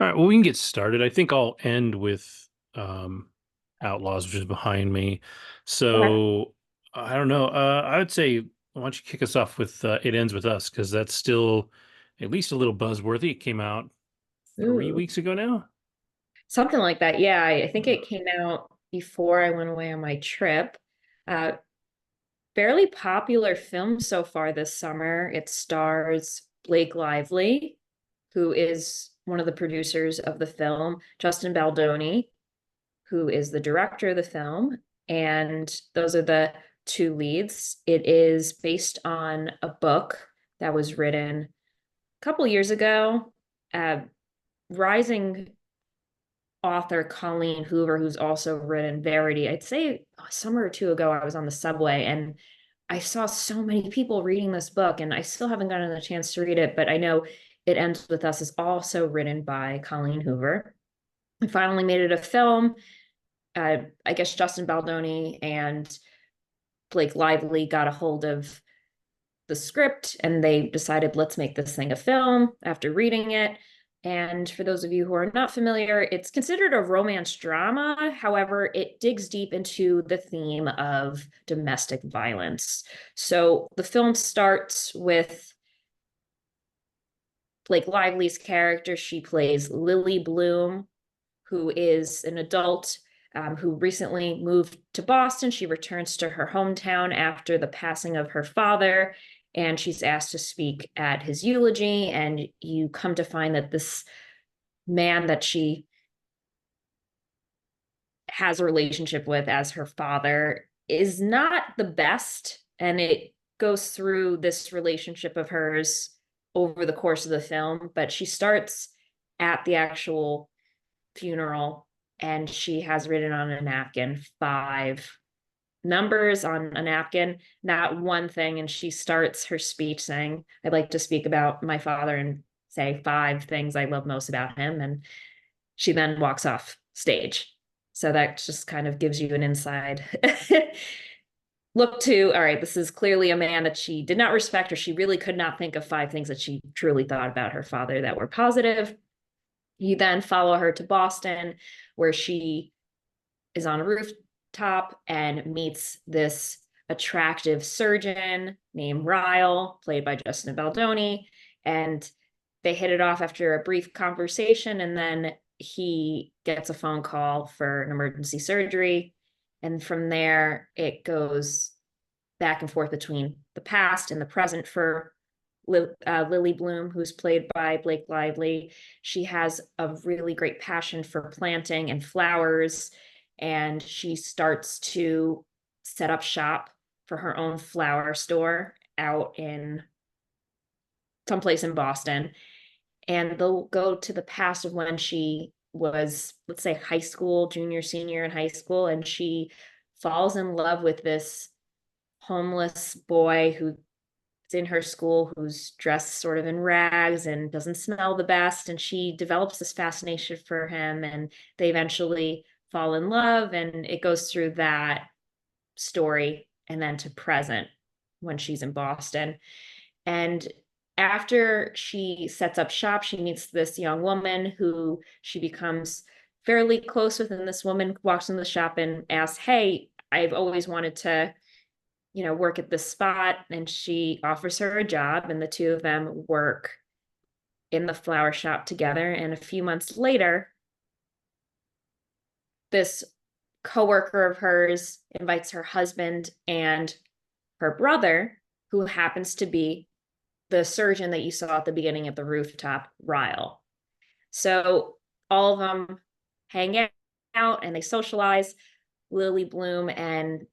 All right, well, we can get started. I think I'll end with um, Outlaws, which is behind me. Okay. So I don't know. I would say, why don't you kick us off with It Ends With Us, because that's still at least a little buzzworthy. It came out 3 weeks ago now. Something like that. Yeah, I think it came out before I went away on my trip. Uh, Fairly popular film so far this summer. It stars Blake Lively, who is one of the producers of the film, Justin Baldoni, who is the director of the film, and those are the two leads. It is based on a book that was written a couple years ago. Rising author Colleen Hoover, who's also written Verity. I'd say a summer or two ago, I was on the subway and I saw so many people reading this book, and I still haven't gotten a chance to read it, but I know It Ends With Us is also written by Colleen Hoover. I finally made it a film. I guess Justin Baldoni and Blake Lively got a hold of the script and they decided, let's make this thing a film after reading it. And for those of you who are not familiar, it's considered a romance drama. However, it digs deep into the theme of domestic violence. So the film starts with Blake Lively's character. She plays Lily Bloom, who is an adult who recently moved to Boston. She returns to her hometown after the passing of her father, and she's asked to speak at his eulogy. And you come to find that this man that she has a relationship with as her father is not the best. And it goes through this relationship of hers over the course of the film, but she starts at the actual funeral and she has written on a napkin five numbers on a napkin, not one thing. And she starts her speech saying, I'd like to speak about my father and say five things I love most about him. And she then walks off stage. So that just kind of gives you an inside look to, all right, this is clearly a man that she did not respect, or she really could not think of five things that she truly thought about her father that were positive. You then follow her to Boston, where she is on a rooftop and meets this attractive surgeon named Ryle, played by Justin Baldoni. And they hit it off after a brief conversation, and then he gets a phone call for an emergency surgery. And from there, it goes back and forth between the past and the present for Lily Bloom, who's played by Blake Lively. She has a really great passion for planting and flowers, and she starts to set up shop for her own flower store out in someplace in Boston. And they'll go to the past of when she was, let's say, high school, junior, senior in high school, and she falls in love with this homeless boy who in her school who's dressed sort of in rags and doesn't smell the best. And she develops this fascination for him, and they eventually fall in love. And it goes through that story and then to present when she's in Boston. And after she sets up shop, she meets this young woman who she becomes fairly close with. And this woman walks in the shop and asks, hey, I've always wanted to work at this spot. And she offers her a job, and the two of them work in the flower shop together. And a few months later, this coworker of hers invites her husband and her brother, who happens to be the surgeon that you saw at the beginning of the rooftop, Ryle. So all of them hang out and they socialize. Lily Bloom and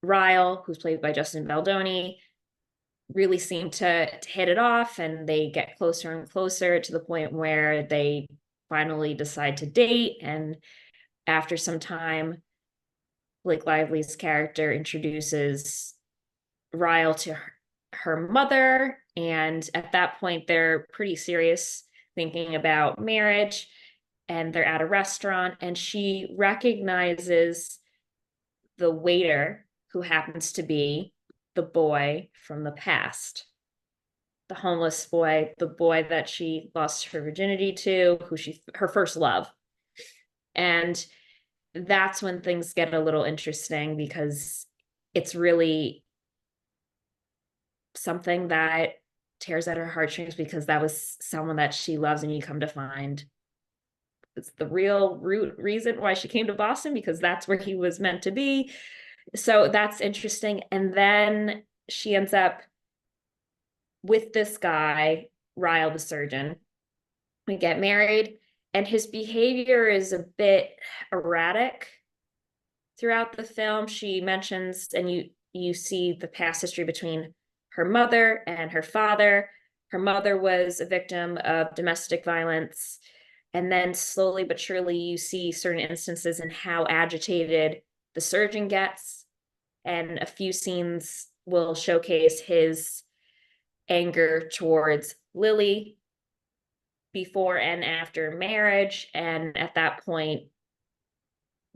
Ryle, who's played by Justin Baldoni, really seem to hit it off, and they get closer and closer to the point where they finally decide to date. And after some time, Blake Lively's character introduces Ryle to her mother, and at that point they're pretty serious, thinking about marriage. And they're at a restaurant, and she recognizes the waiter, who happens to be the boy from the past. the homeless boy, the boy that she lost her virginity to, her first love. And that's when things get a little interesting because it's really something that tears at her heartstrings because that was someone that she loves, and you come to find it's the real root reason why she came to Boston, because that's where he was meant to be. So that's interesting. And then she ends up with this guy, Ryle the surgeon. We get married, and his behavior is a bit erratic throughout the film. She mentions, and you see the past history between her mother and her father. Her mother was a victim of domestic violence. And then slowly but surely, you see certain instances in how agitated the surgeon gets. And a few scenes will showcase his anger towards Lily before and after marriage. And at that point,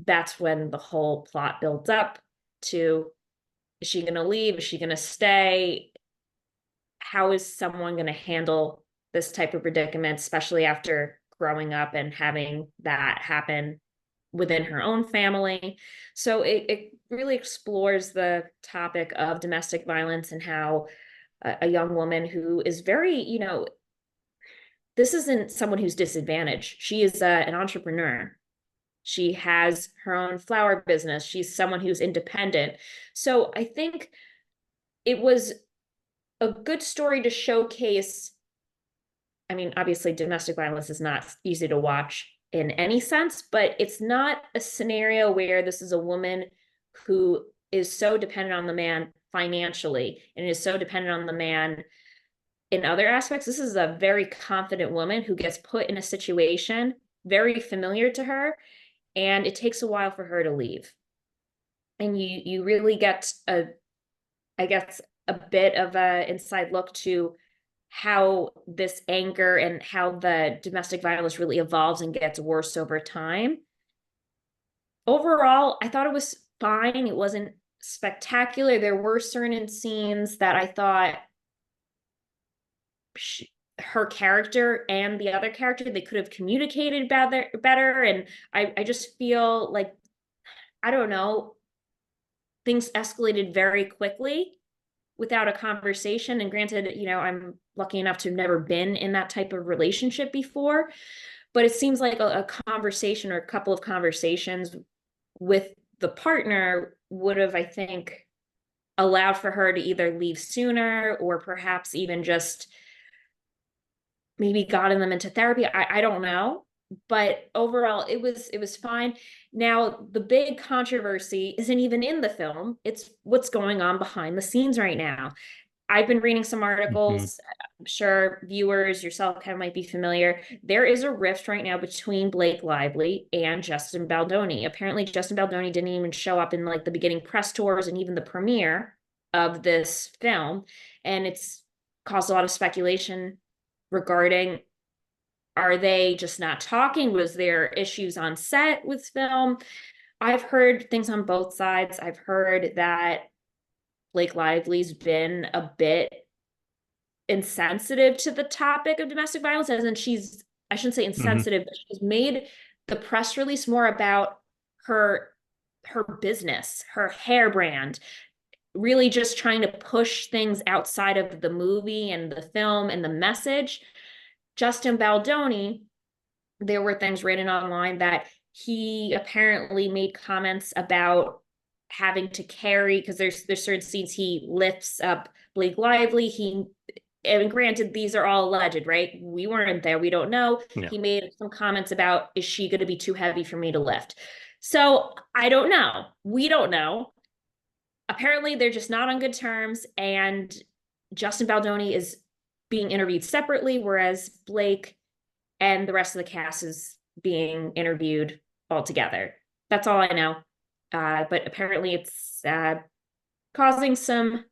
that's when the whole plot builds up to, is she going to leave? Is she going to stay? How is someone going to handle this type of predicament, especially after growing up and having that happen within her own family? So it really explores the topic of domestic violence and how a young woman who is very, this isn't someone who's disadvantaged. She is an entrepreneur. She has her own flower business. She's someone who's independent. So I think it was a good story to showcase. I mean, obviously, domestic violence is not easy to watch in any sense, but it's not a scenario where this is a woman who is so dependent on the man financially and is so dependent on the man in other aspects. This is a very confident woman who gets put in a situation very familiar to her, and it takes a while for her to leave. And you really get I guess, a bit of a inside look to how this anger and how the domestic violence really evolves and gets worse over time. Overall, I thought it was fine. It wasn't spectacular. There were certain scenes that I thought her character and the other character, they could have communicated better. And I just feel like, I don't know, things escalated very quickly without a conversation. And granted, I'm lucky enough to have never been in that type of relationship before, but it seems like a conversation or a couple of conversations with the partner would have, I think, allowed for her to either leave sooner or perhaps even just maybe gotten them into therapy. I don't know. But overall, it was fine. Now, the big controversy isn't even in the film. It's what's going on behind the scenes right now. I've been reading some Mm-hmm. articles. I'm sure viewers, yourself, kind of might be familiar. There is a rift right now between Blake Lively and Justin Baldoni. Apparently, Justin Baldoni didn't even show up in like the beginning press tours and even the premiere of this film. And it's caused a lot of speculation regarding, are they just not talking? Was there issues on set with film? I've heard things on both sides. I've heard that Blake Lively's been a bit insensitive to the topic of domestic violence, as in I shouldn't say Mm-hmm. insensitive, but she's made the press release more about her business, her hair brand, really just trying to push things outside of the movie and the film and the message. Justin Baldoni, there were things written online that he apparently made comments about having to carry, because there's certain scenes he lifts up Blake Lively. And granted, these are all alleged, right? We weren't there. We don't know. Yeah. He made some comments about, is she going to be too heavy for me to lift? So I don't know. We don't know. Apparently, they're just not on good terms. And Justin Baldoni is being interviewed separately, whereas Blake and the rest of the cast is being interviewed all together. That's all I know. But apparently it's causing some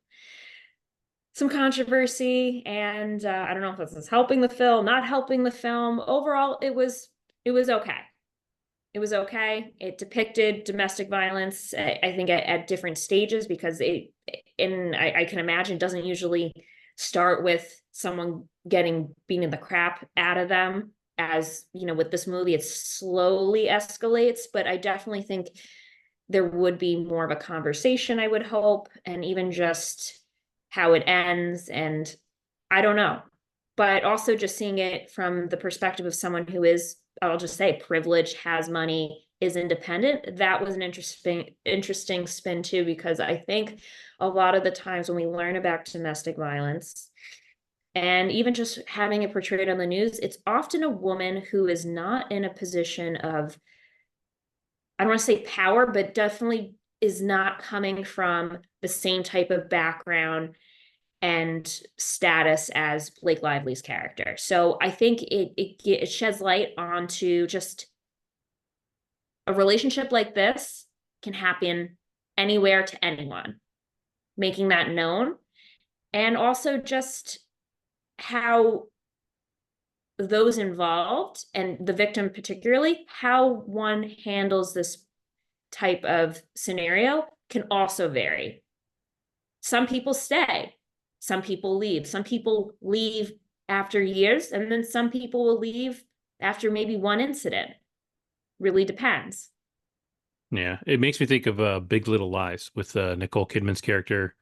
controversy, and I don't know if this is helping the film, not helping the film. Overall, it was okay. It was okay. It depicted domestic violence, I think, at different stages, because I can imagine, doesn't usually start with someone getting beating the crap out of them. As you know, with this movie, it slowly escalates, but I definitely think there would be more of a conversation, I would hope, and even just how it ends. And I don't know, but also just seeing it from the perspective of someone who is, I'll just say, privileged, has money, is independent. That was an interesting spin too, because I think a lot of the times when we learn about domestic violence and even just having it portrayed on the news, it's often a woman who is not in a position of, I don't want to say power, but definitely is not coming from the same type of background and status as Blake Lively's character. So I think it sheds light onto just a relationship like this can happen anywhere to anyone, making that known. And also just how those involved and the victim particularly, how one handles this type of scenario can also vary. Some people stay, some people leave, some people leave after years, and then some people will leave after maybe one incident. Really depends. Yeah, it makes me think of Big Little Lies with Nicole Kidman's character,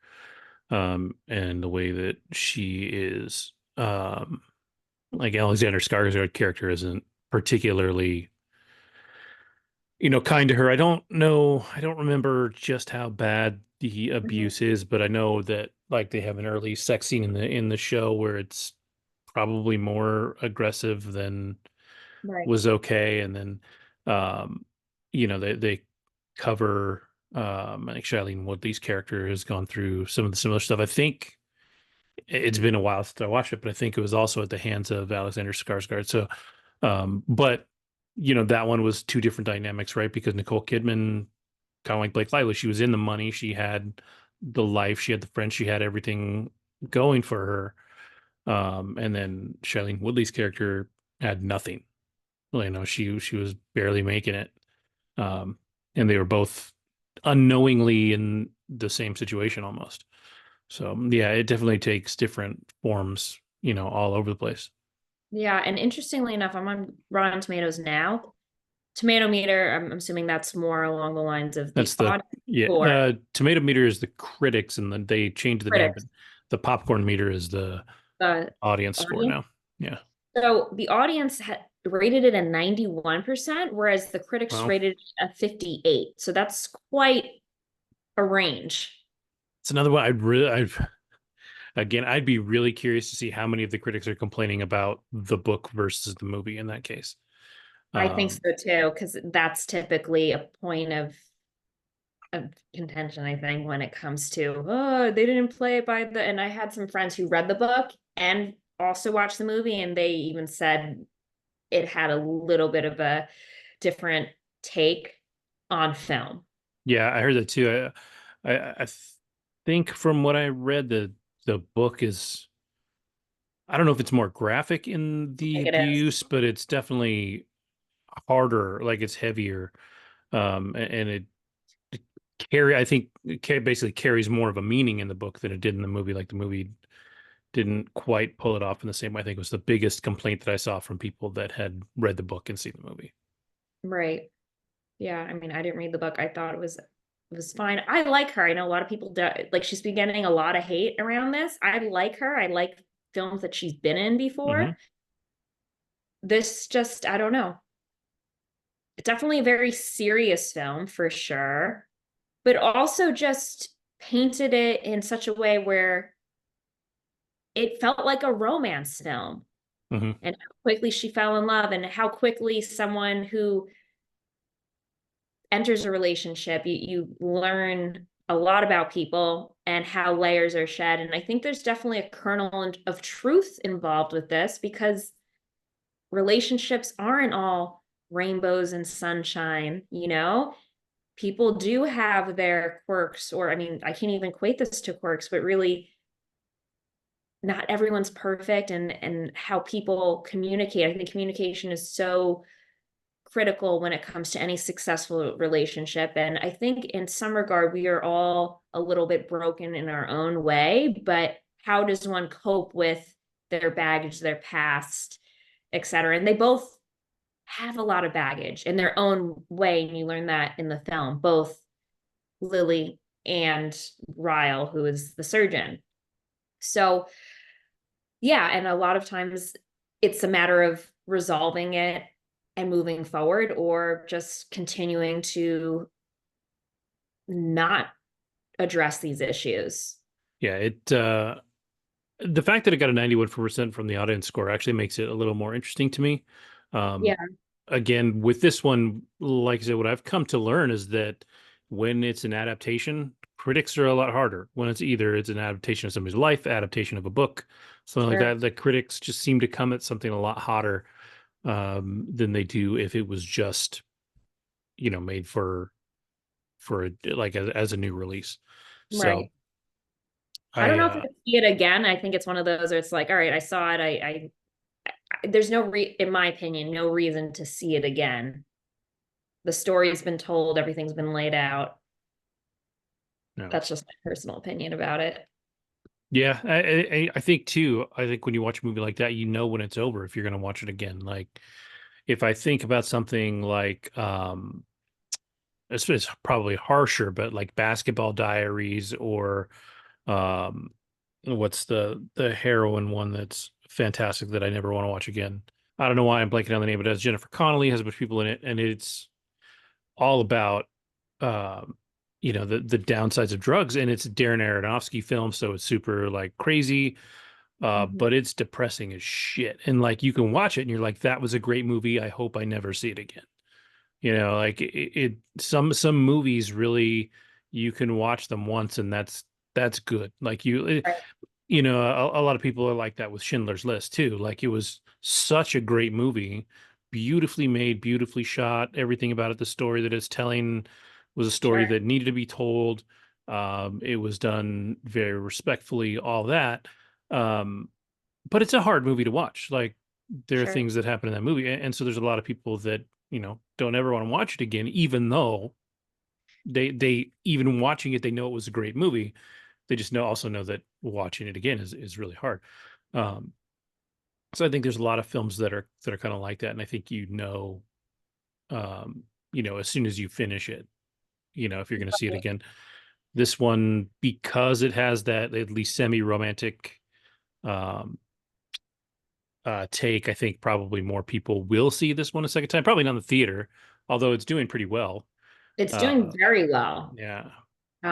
and the way that she is, like Alexander Skarsgård character isn't particularly, kind to her. I don't know. I don't remember just how bad the Mhm. abuse is, but I know that like they have an early sex scene in the show where it's probably more aggressive than Right. was okay, and then um, they cover I think Shailene Woodley's character has gone through some of the similar stuff. I think it's been a while since I watched it, but I think it was also at the hands of Alexander Skarsgård. So, but that one was two different dynamics, right? Because Nicole Kidman, kind of like Blake Lively, she was in the money, she had the life, she had the friends, she had everything going for her. And then Shailene Woodley's character had nothing. Well, she was barely making it. Um, and they were both unknowingly in the same situation almost. So yeah, it definitely takes different forms, all over the place. Yeah, and interestingly enough, I'm on Rotten Tomatoes now. Tomato meter, I'm assuming that's more along the lines of the That's the audience Yeah. score. Tomato meter is the critics, and then they changed the name, but Critics, the popcorn meter is the the audience score audience. now. Yeah. So the audience had rated it a 91%, whereas the critics Well, rated it a 58. So that's quite a range. it's another one I'd be really curious to see how many of the critics are complaining about the book versus the movie in that case. I think Um, so too, because that's typically a point of contention, I think, when it comes to, oh, they didn't play it by the, and I had some friends who read the book and also watched the movie, and they even said it had a little bit of a different take on film. yeah, I heard that too. I think from what I read, the book is, I don't know if it's more graphic in I the think it is. abuse, but it's definitely harder, like it's heavier. And it I think basically carries more of a meaning in the book than it did in the movie. Like the movie didn't quite pull it off in the same way. I think it was the biggest complaint that I saw from people that had read the book and seen the movie. Right. Yeah. I mean, I didn't read the book. I thought it was fine. I like her. I know a lot of people do, like she's been getting a lot of hate around this. I like her. I like films that she's been in Hmm. before. This just, I don't know. It's definitely a very serious film for sure, but also just painted it in such a way where it felt like a romance film, Hmm. and how quickly she fell in love and how quickly someone who enters a relationship, you learn a lot about people and how layers are shed. And I think there's definitely a kernel of truth involved with this, because relationships aren't all rainbows and sunshine, you know? People do have their quirks, or I mean, I can't even equate this to quirks, but really not everyone's perfect. And how people communicate. I think communication is so critical when it comes to any successful relationship. And I think in some regard, we are all a little bit broken in our own way, but how does one cope with their baggage, their past, etc. And they both have a lot of baggage in their own way, and you learn that in the film, both Lily and Ryle, who is the surgeon. So yeah, and a lot of times it's a matter of resolving it and moving forward, or just continuing to not address these issues. Yeah, it the fact that it got a 91% from the audience score actually makes it a little more interesting to me. Yeah, Um, Again, with this one, like I said, what I've come to learn is that when it's an adaptation, critics are a lot harder. When it's an adaptation of somebody's life, adaptation of a book, something like sure. that, the critics just seem to come at something a lot hotter than they do if it was just, made like as a new release. So Right. I don't I know if I could see it again. I think it's one of those where it's like, all right, I saw it. There's in my opinion, no reason to see it again. The story's been told, everything's been laid out. no. That's just my personal opinion about it. Yeah, I think too. I think when you watch a movie like that, you know when it's over if you're going to watch it again. Like if I think about something like it's probably harsher, but like Basketball Diaries or um what's the heroin one that's fantastic that I never want to watch again. I don't know why I'm blanking on the name, but it has Jennifer Connelly, has a bunch of people in it, and it's all about um the downsides of drugs, and it's a Darren Aronofsky film, so it's super like crazy, Mhm. but it's depressing as shit. And like you can watch it and you're like, that was a great movie. I hope I never see it again. Like some movies really you can watch them once and that's good. Like Right. a lot of people are like that with Schindler's List too. Like it was such a great movie, beautifully made, beautifully shot. Everything about it, the story that it's telling was a story Sure. that needed to be told. It was done very respectfully, all that. Um, but it's a hard movie to watch. Like there are Sure. things that happen in that movie, and so there's a lot of people that don't ever want to watch it again, even though they even watching it, they know it was a great movie. They just also know that watching it again is really hard. Um, so I think there's a lot of films that are kind of like that, and I think as soon as you finish it, if you're going to see it again. This one, because it has that at least semi-romantic um, take, I think probably more people will see this one a second time. Probably not in the theater, although it's doing pretty well. It's doing Uh, very well. yeah, but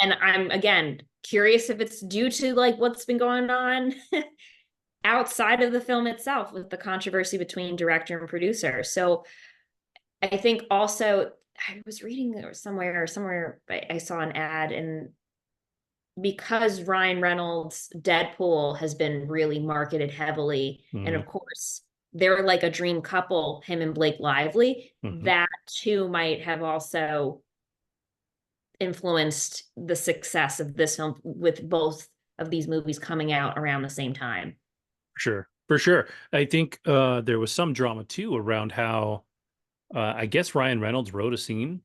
And I'm again curious if it's due to like what's been going on outside of the film itself with the controversy between director and producer. So I think also I was reading or somewhere I saw an ad, and because Ryan Reynolds' Deadpool has been really marketed heavily, and mm, of course they're like a dream couple, him and Blake Lively, mhm. that too might have also influenced the success of this film with both of these movies coming out around the same time. For sure. I think there was some drama too around how I guess Ryan Reynolds wrote a scene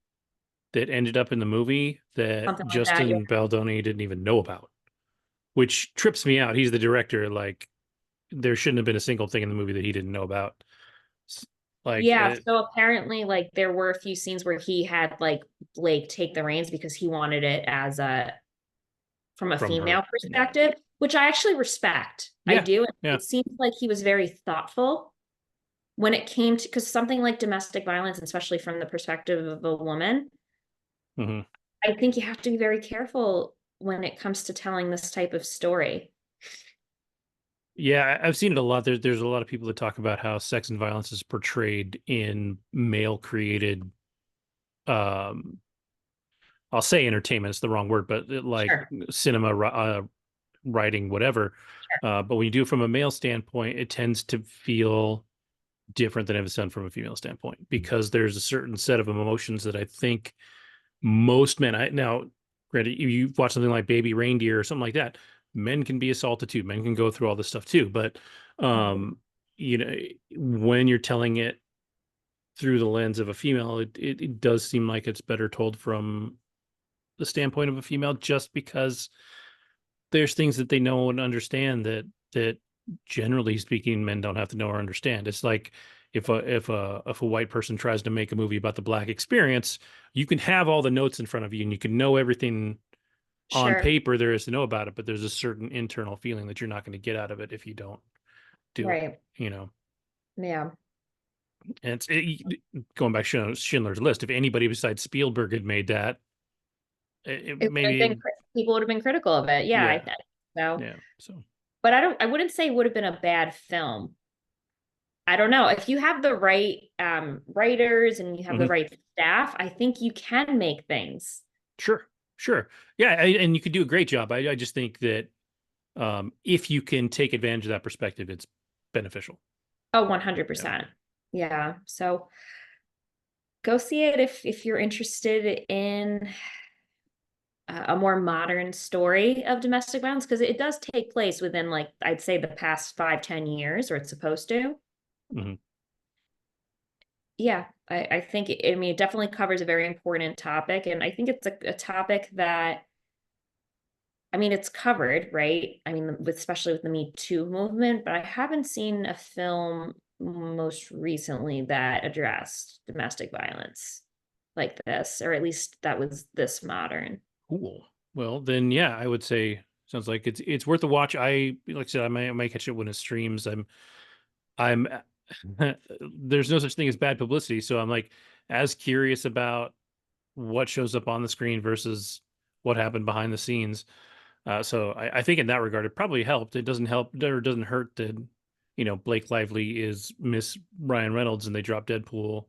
that ended up in the movie that Something like that. Yeah. Justin Baldoni didn't even know about, which trips me out. He's the director. Like, there shouldn't have been a single thing in the movie that he didn't know about. Like, Yeah, so apparently like there were a few scenes where he had like Blake take the reins because he wanted it as a from a from her. female Yeah. perspective, which I actually respect. I Yeah. do. Yeah. It seems like he was very thoughtful when it came to, because something like domestic violence, especially from the perspective of a woman, Hmm. I think you have to be very careful when it comes to telling this type of story. Yeah. I've seen it a lot. There's a lot of people that talk about how sex and violence is portrayed in male created, um, I'll say entertainment, it's the wrong word, but like Sure. cinema, writing, whatever. But when you do it from a male standpoint, it tends to feel different than if it's done from a female standpoint because there's a certain set of emotions that I think most men. Now, granted, you watch something like Baby Reindeer or something like that. Men can be assaulted too. Men can go through all this stuff too. But Mhm. um, you know, when you're telling it through the lens of a female, it does seem like it's better told from the standpoint of a female, just because there's things that they know and understand that generally speaking, men don't have to know or understand. It's like if a white person tries to make a movie about the black experience, you can have all the notes in front of you and you can know everything on Sure. paper there is to know about it, but there's a certain internal feeling that you're not going to get out of it if you don't do it, Right. you know. Yeah. And going back to Schindler's List, if anybody besides Spielberg had made that, It would have been, maybe, people would have been critical of it. Yeah, I yeah, think so. yeah. So, But I wouldn't say it would have been a bad film. I don't know. If you have the right writers and you have the mhm. right staff, I think you can make things. Sure, sure, yeah, and you could do a great job. I just think that if you can take advantage of that perspective, it's beneficial. Oh, Yeah. 100%. Yeah. So go see it if you're interested in a more modern story of domestic violence, because it does take place within, like, I'd say the past 5-10 years, or it's supposed to. Mhm. Yeah, I think I mean, it definitely covers a very important topic, and I think it's a topic that, I mean, it's covered, right? I mean, with, especially with the Me Too movement, but I haven't seen a film most recently that addressed domestic violence like this, or at least that was this modern. Cool. Well, then, yeah, I would say sounds like it's worth a watch. Like I said, I might catch it when it streams. I'm there's no such thing as bad publicity, so I'm like as curious about what shows up on the screen versus what happened behind the scenes. So I think in that regard, it probably helped. It doesn't help or doesn't hurt that Blake Lively is Miss Ryan Reynolds, and they dropped Deadpool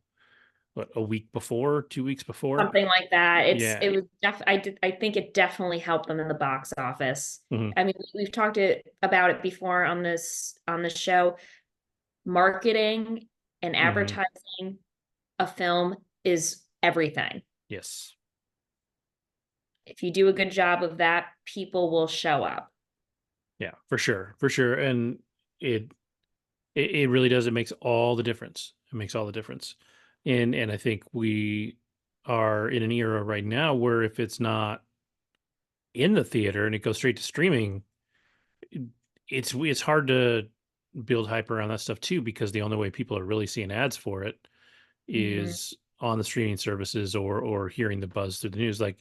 what a week before, 2 weeks before. Something like that. Yeah. It was I think it definitely helped them in the box office. Hmm. I mean, we've talked about it before on this show. Marketing and Hmm. advertising a film is everything. Yes. If you do a good job of that, people will show up. Yeah, for sure, for sure, and it it really does. It makes all the difference. It makes all the difference, and I think we are in an era right now where if it's not in the theater and it goes straight to streaming, it- it's hard to build hype around that stuff too because the only way people are really seeing ads for it Mhm. is on the streaming services or hearing the buzz through the news. Like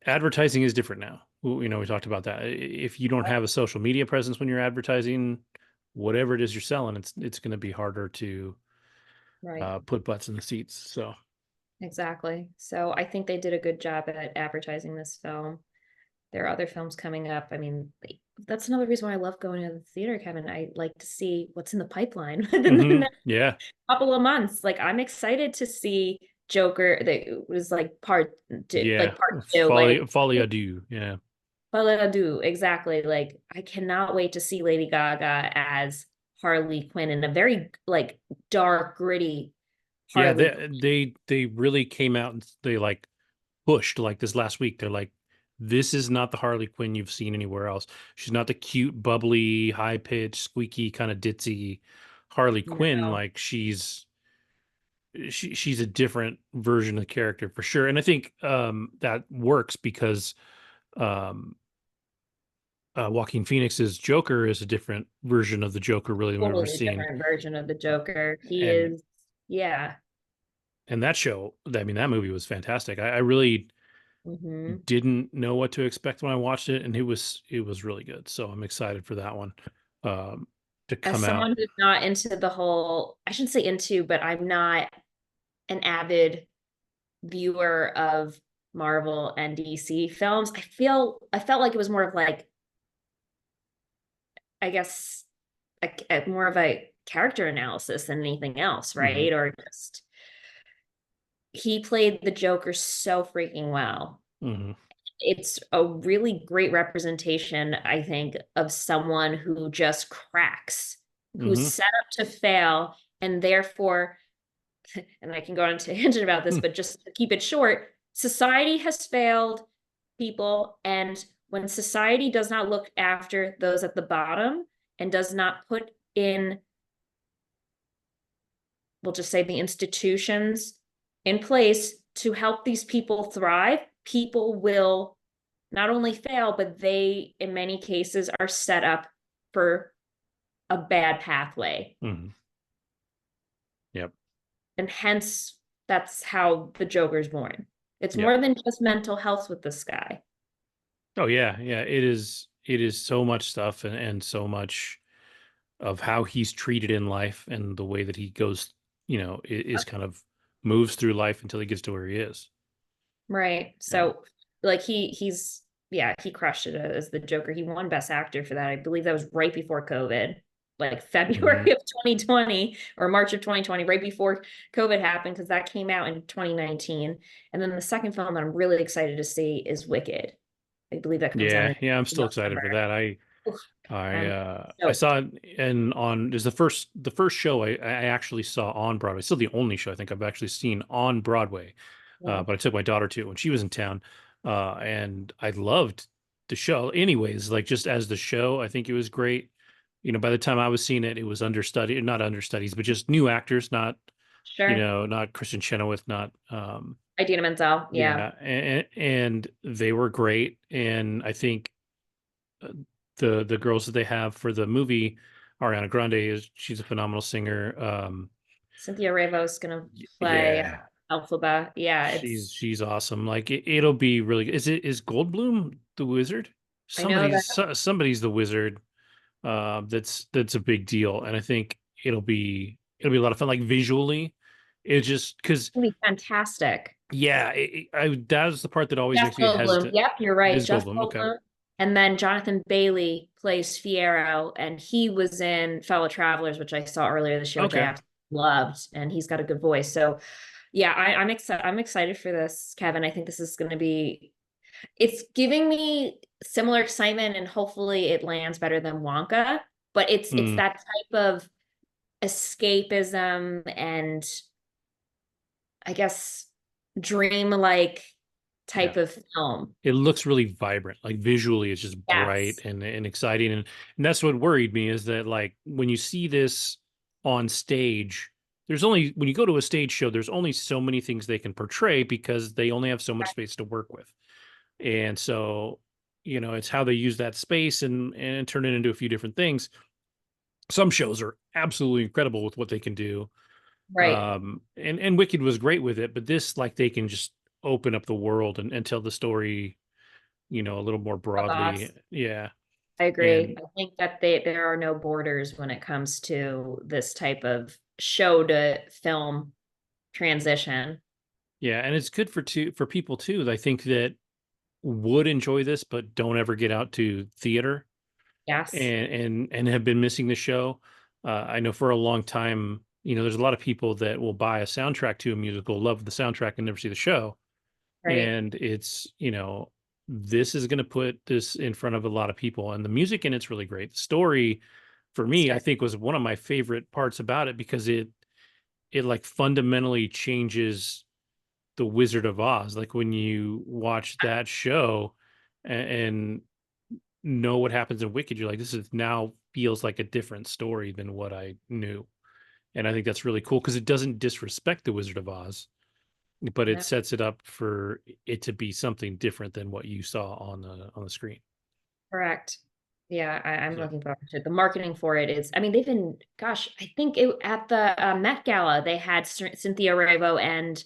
advertising is different now. We talked about that. If you don't have a social media presence when you're advertising, whatever it is you're selling, it's going to be harder to Right. put butts in the seats. So, Exactly. So I think they did a good job at advertising this film. There are other films coming up. I mean, that's another reason why I love going to the theater, Kevin. I like to see what's in the pipeline within the mhm, next yeah, couple of months. Like, I'm excited to see Joker that was like yeah, part two. Like, folly adieu. Yeah, what did I do? Exactly. Like, I cannot wait to see Lady Gaga as Harley Quinn in a very like dark, gritty yeah. Harley. They really came out and they like pushed like this last week. They're like, this is not the Harley Quinn you've seen anywhere else. She's not the cute, bubbly, high pitched, squeaky, kind of ditzy Harley Quinn. No, Like she's a different version of the character for sure. And I think that works because um Joaquin Phoenix's Joker is a different version of the Joker really than we've ever totally seen. different version of the Uh, Joker. He and is, yeah. and that show, I mean, that movie was fantastic. I really Hmm. didn't know what to expect when I watched it, and it was really good. So I'm excited for that one um, to As come out. someone who's not into the whole, I shouldn't say into, but I'm not an avid viewer of Marvel and DC films. I felt like it was more of like, I guess, more of a character analysis than anything else, Hmm. right? Or just, he played the Joker so freaking well. Hmm. It's a really great representation, I think, of someone who just cracks, who's Hmm. set up to fail, and therefore, and I can go on to tangent about this, but just to keep it short, society has failed people. And when society does not look after those at the bottom and does not put in, we'll just say, the institutions in place to help these people thrive, people will not only fail, but they, in many cases, are set up for a bad pathway. Hmm. Yep. And hence, that's how the Joker's born. It's Yep. more than just mental health with this guy. Oh yeah, yeah. It is so much stuff, and so much of how he's treated in life, and the way that he goes, is kind of moves through life until he gets to where he is. Right. Yeah. So like he's yeah, he crushed it as the Joker. He won Best Actor for that. I believe that was right before COVID, like Hmm. February of 2020 or March of 2020, right before COVID happened, because that came out in 2019. And then the second film that I'm really excited to see is Wicked. I believe that comes out Yeah, in yeah. I'm still excited for November. that. I Oof, I I'm uh I stoked. saw it and on is the first show I actually saw on Broadway. Still the only show I think I've actually seen on Broadway. Yeah, But I took my daughter to it when she was in town. And I loved the show. Anyways, like just as the show, I think it was great. By the time I was seeing it, it was understudied, not understudies, but just new actors, sure. not Christian Chenoweth, not Idina Menzel. Yeah. yeah, and they were great. And I think uh, the girls that they have for the movie, Ariana Grande she's a phenomenal singer. Cynthia Erivo's gonna play Yeah, Elphaba. Yeah, she's it's she's awesome. Like it'll be really good. Is Goldblum the wizard? I know that Somebody's the wizard. That's a big deal, and I think it'll be a lot of fun. Like visually, it just because gonna be fantastic. yeah, that's the part that always Jeff makes me Goldblum. hesitant. Yep, you're It right. is Jeff Goldblum. Okay. Goldblum. And then Jonathan Bailey plays Fiero, and he was in Fellow Travelers, which I saw earlier this year, which I Okay. absolutely loved, and he's got a good voice. So yeah, I'm excited. I'm excited for this, Kevin. I think this is going to be. It's giving me similar excitement, and hopefully it lands better than Wonka. But it's Mm, that type of escapism and I guess dream-like yeah. type of film. It looks really vibrant. Like visually, it's just bright Yes. and exciting. And that's what worried me is that like when you see this on stage, there's only when you go to a stage show, there's only so many things they can portray because they only have so much space to work with. And so, it's how they use that space and turn it into a few different things. Some shows are absolutely incredible with what they can do. Right. And Wicked was great with it, but this like they can just open up the world and tell the story, a little more Of broadly. Oz. Yeah. I agree. And I think that there are no borders when it comes to this type of show to film transition. yeah, and it's good for people too. I think that would enjoy this, but don't ever get out to theater Yes. and have been missing the show. I know for a long time, there's a lot of people that will buy a soundtrack to a musical, love the soundtrack, and never see the show. Right. And it's, this is going to put this in front of a lot of people. And the music in it's really great. The story, for me, I Fantastic. think was one of my favorite parts about it because it like fundamentally changes the Wizard of Oz. Like when you watch that show and know what happens in Wicked, you're like, this is now feels like a different story than what I knew. And I think that's really cool because it doesn't disrespect the Wizard of Oz, but it No, sets it up for it to be something different than what you saw on the screen. correct. Yeah, I'm Yeah. looking forward to it. The marketing for it is, I mean, they've been, gosh, I think at the Met Gala, they had Cynthia Erivo and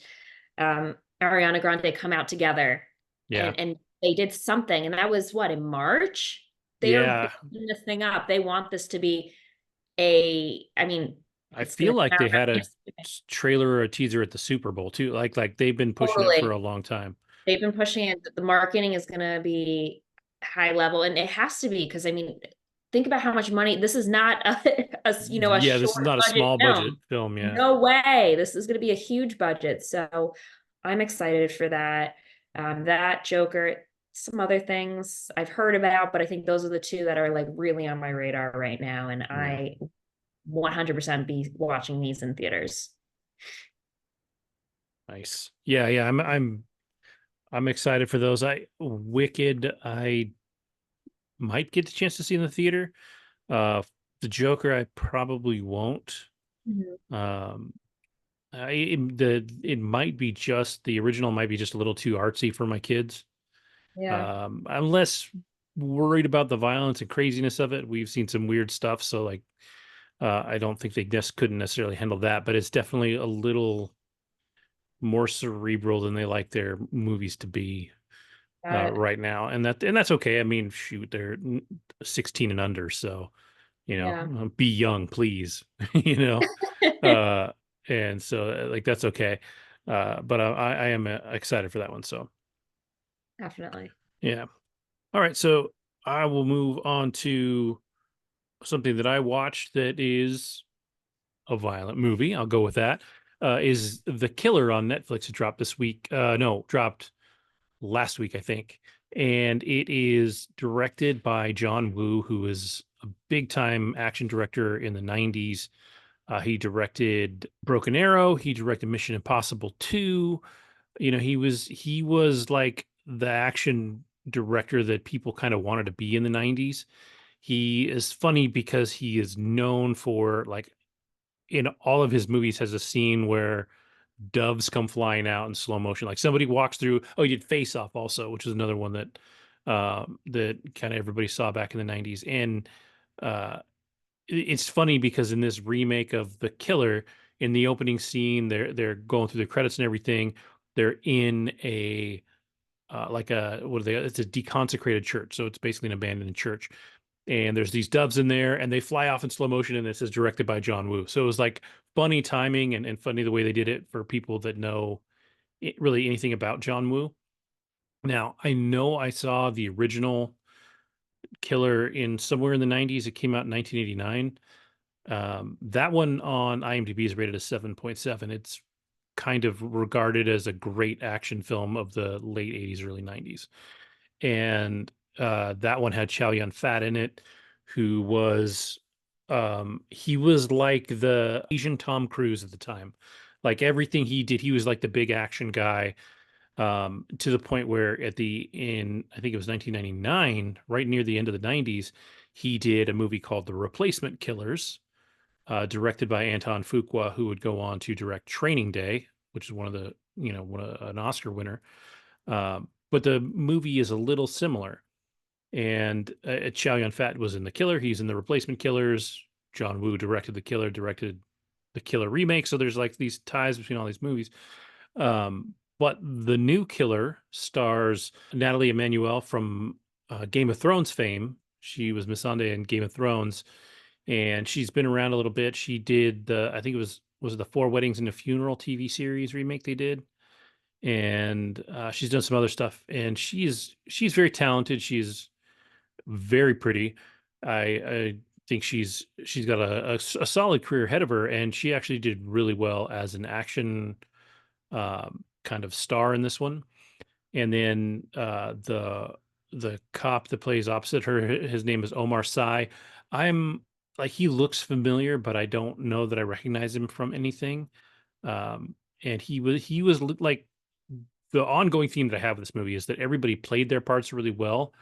Ariana Grande come out together Yeah. and they did something. And that was what, in March? They are Yeah. building this thing up. They want this to be I mean, I it's going feel to like come they out had a yesterday. trailer or a teaser at the Super Bowl too. Like they've been pushing it for Totally. a long time. They've been pushing it. The marketing is going to be high level and it has to be because I mean, think about how much money this is not a Yeah, this is short not a budget small budget film. film. Yeah. No way. This is going to be a huge budget. So I'm excited for that. That Joker, some other things I've heard about, but I think those are the two that are like really on my radar right now. And Yeah. I 100% be watching these in theaters. Nice. Yeah, yeah. I'm excited for those. Wicked, I might get the chance to see in the theater. Uh the Joker, I probably won't. Mhm. Um it might be just the original might be just a little too artsy for my kids. Yeah. I'm less worried about the violence and craziness of it. We've seen some weird stuff, so like I don't think they just couldn't necessarily handle that, but it's definitely a little more cerebral than they like their movies to be Got it. right now, and that's okay. I mean, shoot, they're 16 and under, so Yeah. be young, please, you know, uh, and so like that's okay. But I am excited for that one. So Definitely. yeah. All right, so I will move on to something that I watched that is a violent movie. I'll go with that. Is The Killer on Netflix? It dropped this week. No, dropped last week, I think. And it is directed by John Woo, who is a big time action director in the 90s. He directed Broken Arrow. He directed Mission Impossible 2. He was like the action director that people kind of wanted to be in the 90s. He is funny because he is known for like in all of his movies has a scene where doves come flying out in slow motion. Like somebody walks through. Oh, he did Face Off also, which is another one that kind of everybody saw back in the 90s. And uh, it's funny because in this remake of The Killer, in the opening scene, they're going through the credits and everything. They're in a like a what are they? It's a deconsecrated church, so it's basically an abandoned church. And there's these doves in there, and they fly off in slow motion, and it says directed by John Woo. So it was like funny timing and funny the way they did it for people that know really anything about John Woo. Now I know I saw the original Killer in somewhere in the 90s. It came out in 1989. That one on IMDb is rated a 7.7. It's kind of regarded as a great action film of the late 80s, early 90s. And that one had Chow Yun Fat in it, who was he was like the Asian Tom Cruise at the time. Like everything he did, he was like the big action guy, to the point where in I think it was 1999, right near the end of the 90s, he did a movie called The Replacement Killers, directed by Anton Fuqua, who would go on to direct Training Day, which is an Oscar winner. But the movie is a little similar. And Chow Yun Fat was in The Killer. He's in The Replacement Killers. John Woo directed The Killer, directed the Killer remake. So there's like these ties between all these movies. But the new Killer stars Natalie Emmanuel from Game of Thrones fame. She was Missandei in Game of Thrones, and she's been around a little bit. She did I think it the Four Weddings and a Funeral TV series remake they did, and she's done some other stuff. And she's very talented. She's very pretty. I think she's got a solid career ahead of her, and she actually did really well as an action kind of star in this one. And then the cop that plays opposite her, his name is Omar Sy. I'm like he looks familiar, but I don't know that I recognize him from anything. Um, and he was like the ongoing theme that I have with this movie is that everybody played their parts really well.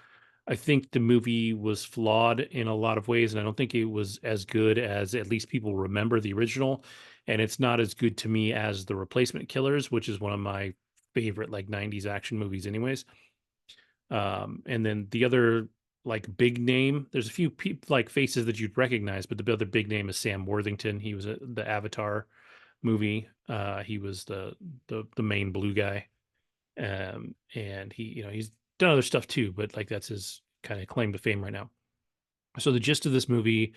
I think the movie was flawed in a lot of ways, and I don't think it was as good as at least people remember the original. And it's not as good to me as The Replacement Killers, which is one of my favorite like 90s action movies, anyways. And then the other like big name, there's a few like faces that you'd recognize, but the other big name is Sam Worthington. He was the Avatar movie. He was the main blue guy. And he's done other stuff too, but like that's his kind of claim to fame right now. So the gist of this movie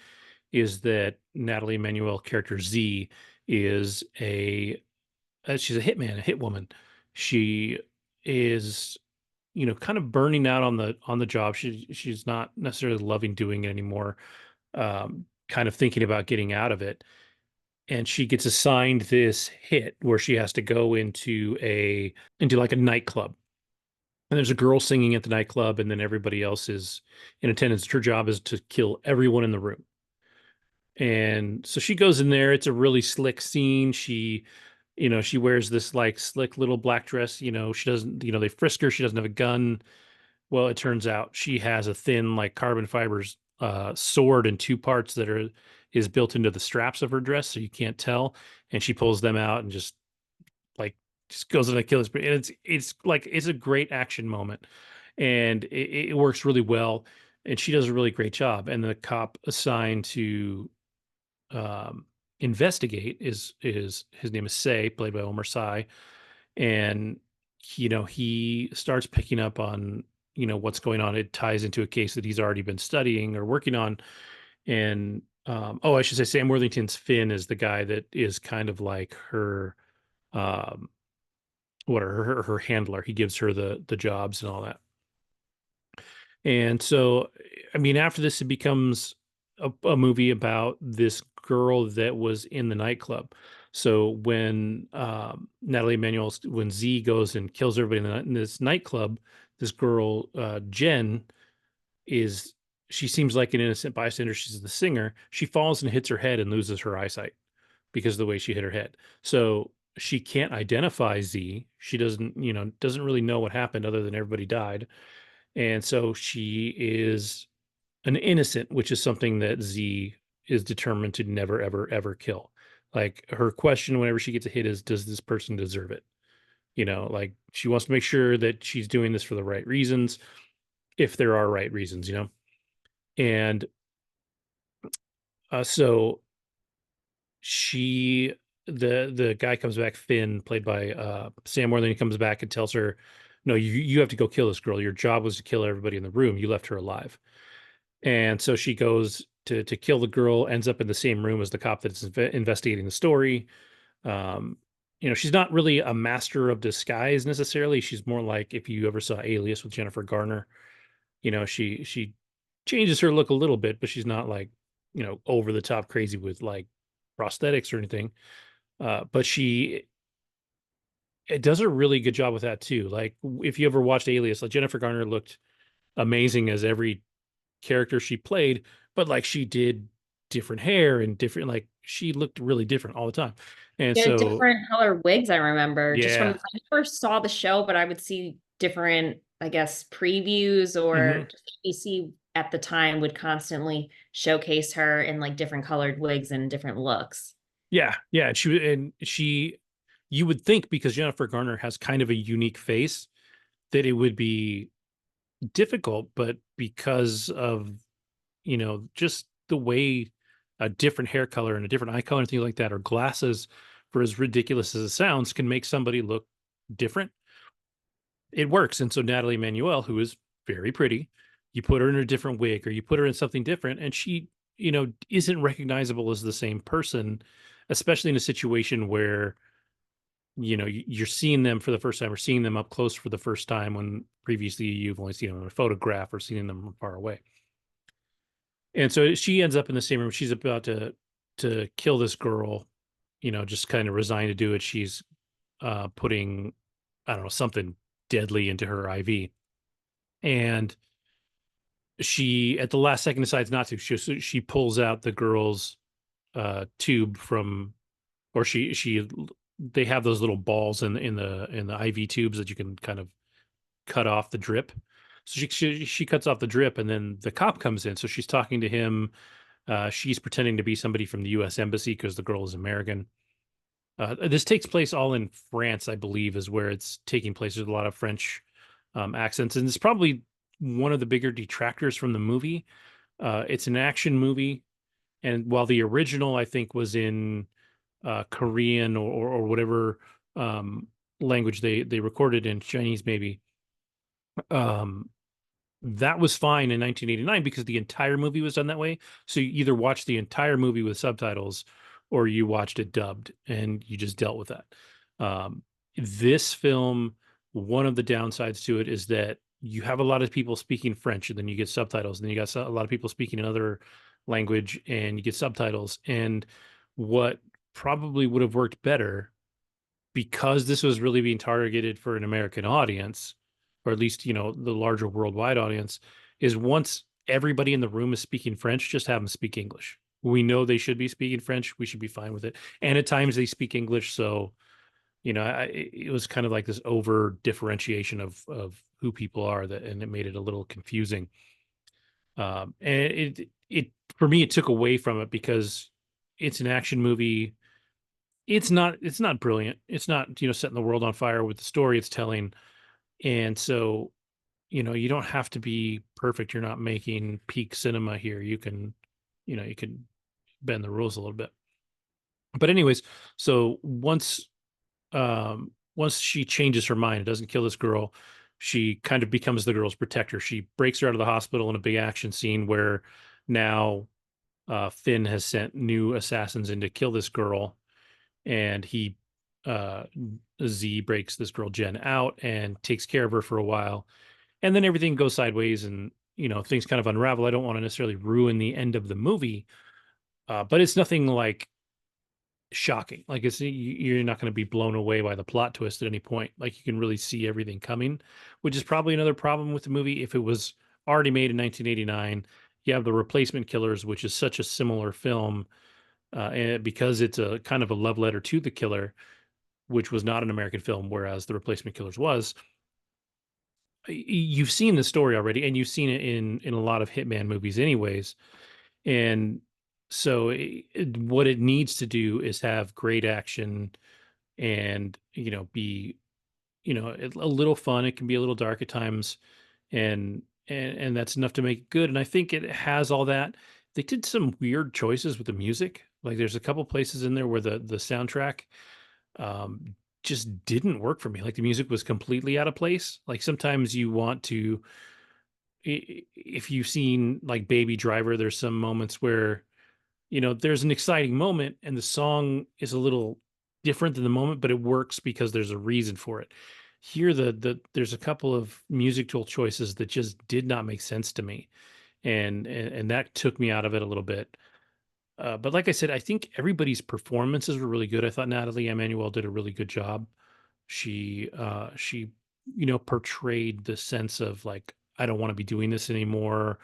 is that Natalie Emmanuel character Z is she's a hitman, a hit woman. She is kind of burning out on the job. She's not necessarily loving doing it anymore. Kind of thinking about getting out of it, and she gets assigned this hit where she has to go into like a nightclub, and there's a girl singing at the nightclub, and then everybody else is in attendance. Her job is to kill everyone in the room. And so she goes in there. It's a really slick scene. She wears this like slick little black dress. She doesn't, they frisk her. She doesn't have a gun. Well, it turns out she has a thin, like carbon fibers sword in two parts is built into the straps of her dress, so you can't tell. And she pulls them out and like just goes in a killer's spree. And it's like it's a great action moment. and it works really well. And she does a really great job. And the cop assigned to um, investigate is his name is Say, played by Omar Sy, and he starts picking up on what's going on. It ties into a case that he's already been studying or working on, and I should say Sam Worthington's Finn is the guy that is kind of like her um, her handler. He gives her the jobs and all that. And so, I mean, after this, it becomes a movie about this girl that was in the nightclub. So when Natalie Emanuel, when Z goes and kills everybody in this nightclub, this girl, Jen, is she seems like an innocent bystander. She's the singer. She falls and hits her head and loses her eyesight because of the way she hit her head. So she can't identify Z. She doesn't really know what happened other than everybody died. And so she is an innocent, which is something that Z is determined to never, ever, ever kill. Like her question whenever she gets a hit is, does this person deserve it? Like she wants to make sure that she's doing this for the right reasons, if there are right reasons, And so she, the guy comes back, Finn, played by Sam Worthington, comes back and tells her, no, you have to go kill this girl. Your job was to kill everybody in the room. You left her alive. And so she goes to kill the girl, ends up in the same room as the cop that's investigating the story. Um, she's not really a master of disguise necessarily. She's more like if you ever saw Alias with Jennifer Garner, she changes her look a little bit, but she's not like, over the top crazy with like prosthetics or anything. But she it does a really good job with that too. Like if you ever watched Alias, like Jennifer Garner looked amazing as every character she played, but like she did different hair and different, like she looked really different all the time. And She had so, different color wigs, I remember, just from yeah. I never saw the show, but I would see different, I guess, previews Hmm. or just ABC at the time would constantly showcase her in like different colored wigs and different looks. Yeah. Yeah. And she, you would think because Jennifer Garner has kind of a unique face that it would be difficult, but because of, just the way a different hair color and a different eye color and things like that, or glasses, for as ridiculous as it sounds, can make somebody look different. It works. And so Natalie Manuel, who is very pretty, you put her in a different wig or you put her in something different, and she, isn't recognizable as the same person, especially in a situation where, you're seeing them for the first time or seeing them up close for the first time when previously you've only seen them in a photograph or seen them from far away. And so she ends up in the same room. She's about to kill this girl, just kind of resigned to do it. She's putting, I don't know, something deadly into her IV. And she at the last second decides not to. She pulls out the girl's tube from, or she they have those little balls in the IV tubes that you can kind of cut off the drip. So she cuts off the drip, and then the cop comes in. So she's talking to him. She's pretending to be somebody from the U.S. Embassy because the girl is American. This takes place all in France, I believe, is where it's taking place. There's a lot of French accents, and it's probably one of the bigger detractors from the movie. It's an action movie, and while the original, I think, was in Korean or whatever language they recorded in, Chinese maybe, um, that was fine in 1989 because the entire movie was done that way. So you either watched the entire movie with subtitles or you watched it dubbed and you just dealt with that. This film, one of the downsides to it is that you have a lot of people speaking French and then you get subtitles, and then you got a lot of people speaking another language and you get subtitles. And what probably would have worked better, because this was really being targeted for an American audience, or at least, the larger worldwide audience, is once everybody in the room is speaking French, just have them speak English. We know they should be speaking French. We should be fine with it. And at times they speak English. So, it was kind of like this over differentiation of who people are, that, and it made it a little confusing. And it, for me, it took away from it because it's an action movie. It's not brilliant. It's not, setting the world on fire with the story it's telling. And so you don't have to be perfect. You're not making peak cinema here. You can bend the rules a little bit. But anyways, so once she changes her mind and doesn't kill this girl, she kind of becomes the girl's protector. She breaks her out of the hospital in a big action scene where now Finn has sent new assassins in to kill this girl, and he uh Z breaks this girl Jen out and takes care of her for a while, and then everything goes sideways, and things kind of unravel. I don't want to necessarily ruin the end of the movie, but it's nothing like shocking. Like you're not going to be blown away by the plot twist at any point. Like you can really see everything coming, which is probably another problem with the movie. If it was already made in 1989, you have the Replacement Killers, which is such a similar film, and because it's a kind of a love letter to the killer, which was not an American film, whereas the Replacement Killers was. You've seen the story already, and you've seen it in a lot of Hitman movies, anyways. And so, what it needs to do is have great action and be a little fun. It can be a little dark at times, and that's enough to make it good. And I think it has all that. They did some weird choices with the music. Like there's a couple places in there where the soundtrack just didn't work for me. Like the music was completely out of place. Like sometimes you want to, if you've seen like Baby Driver, there's some moments where there's an exciting moment and the song is a little different than the moment, but it works because there's a reason for it. Here, there's a couple of musical choices that just did not make sense to me, and that took me out of it a little bit. But like I said, I think everybody's performances were really good. I thought Natalie Emmanuel did a really good job. She portrayed the sense of like, I don't want to be doing this anymore,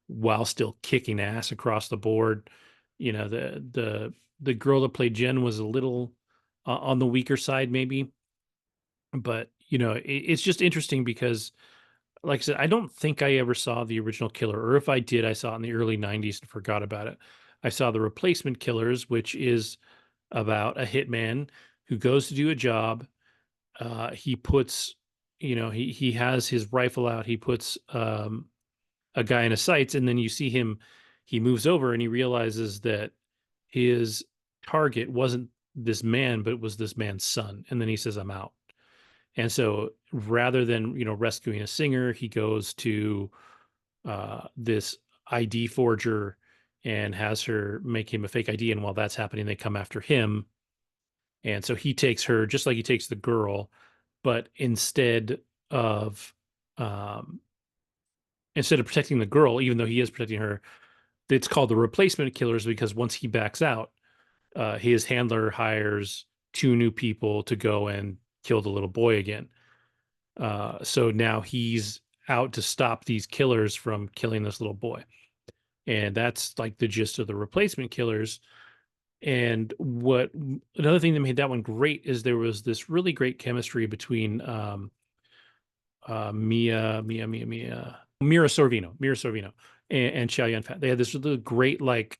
while still kicking ass across the board. The girl that played Jen was a little on the weaker side, maybe, but it's just interesting because, like I said, I don't think I ever saw the original Killer, or if I did, I saw it in the early '90s and forgot about it. I saw the Replacement Killers, which is about a hitman who goes to do a job. He puts, he has his rifle out. He puts a guy in his sights, and then you see him. He moves over and he realizes that his target wasn't this man, but it was this man's son. And then he says, "I'm out." And so, rather than rescuing a singer, he goes to this ID forger and has her make him a fake ID. And while that's happening, they come after him. And so he takes her just like he takes the girl, but of um, instead of protecting the girl, even though he is protecting her, it's called the Replacement Killers because once he backs out, his handler hires two new people to go and kill the little boy again. So now he's out to stop these killers from killing this little boy. And that's like the gist of the Replacement Killers. And another thing that made that one great is there was this really great chemistry between Mira Sorvino, and Chow Yun Fat. They had this really great like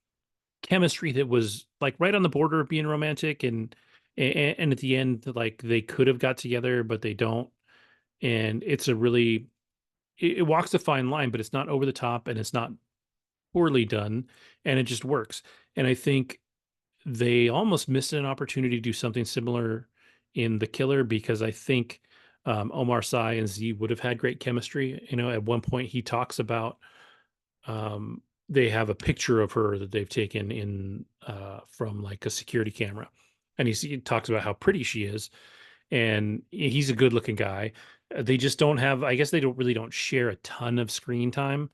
chemistry that was like right on the border of being romantic, and at the end, like they could have got together, but they don't. And it's a really it walks a fine line, but it's not over the top and it's not poorly done, and it just works. And I think they almost missed an opportunity to do something similar in The Killer because I think Omar Sy and Z would have had great chemistry. At one point he talks about they have a picture of her that they've taken in from like a security camera, and he talks about how pretty she is, and he's a good looking guy. They just don't have. I guess they don't share a ton of screen time,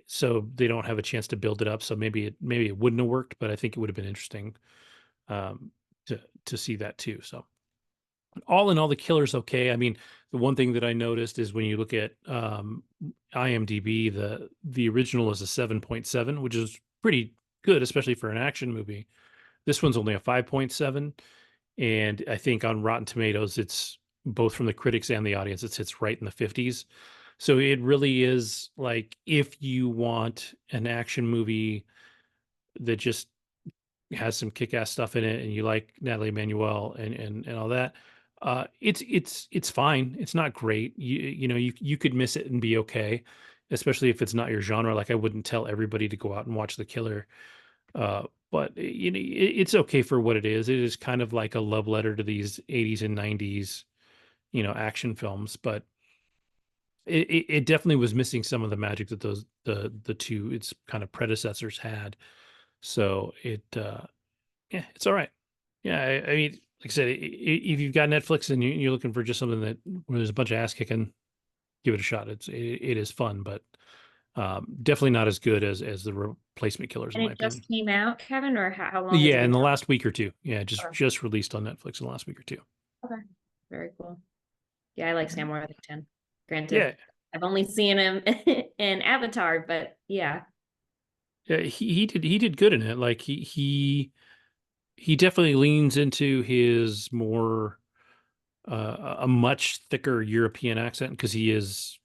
so they don't have a chance to build it up. So maybe it wouldn't have worked, but I think it would have been interesting um, to see that too. So all in all, The Killer's okay. I mean, the one thing that I noticed is when you look at IMDb, the original is a 7.7, which is pretty good, especially for an action movie. This one's only a 5.7, and I think on Rotten Tomatoes, it's both from the critics and the audience, it sits right in the 50s. So it really is like if you want an action movie that just has some kick-ass stuff in it and you like Natalie Emmanuel and all that, It's fine. It's not great. You know, you could miss it and be okay, especially if it's not your genre. Like I wouldn't tell everybody to go out and watch The Killer. But you know, it's okay for what it is. It is kind of like a love letter to these 80s and 90s, you know, action films, but it definitely was missing some of the magic that the two its kind of predecessors had. So yeah, it's all right. Yeah, I mean, like I said, if you've got Netflix and you're looking for just something that where there's a bunch of ass kicking, give it a shot. It is fun, but definitely not as good as the replacement killers, in And my it opinion. just came out, Kevin, or how long has it Yeah, in been the out? last week or two. Yeah, Oh, just released on Netflix in the last week or two. okay. Very cool. Yeah, I like Sam Worthington. Granted, Yeah, I've only seen him in Avatar, but yeah. yeah, he did good in it. Like he definitely leans into his more a much thicker European accent because he is,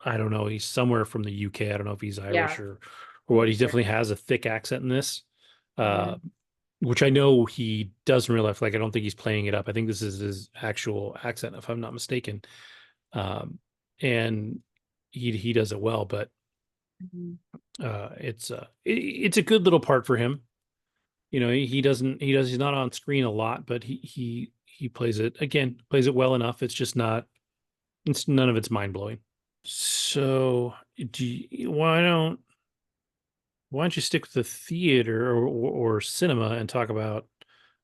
I don't know, he's somewhere from the UK. I don't know if he's Yeah, Irish or what. for He sure. definitely has a thick accent in this, uh, Hmm. which I know he does in real life. Like I don't think he's playing it up. I think this is his actual accent, if I'm not mistaken. Um, and he does it well, but Hmm. it's a good little part for him. You know, he doesn't he's not on screen a lot, but he plays it again, plays it well enough. It's just not it's none of it's mind blowing. So why don't you stick with the theater or cinema and talk about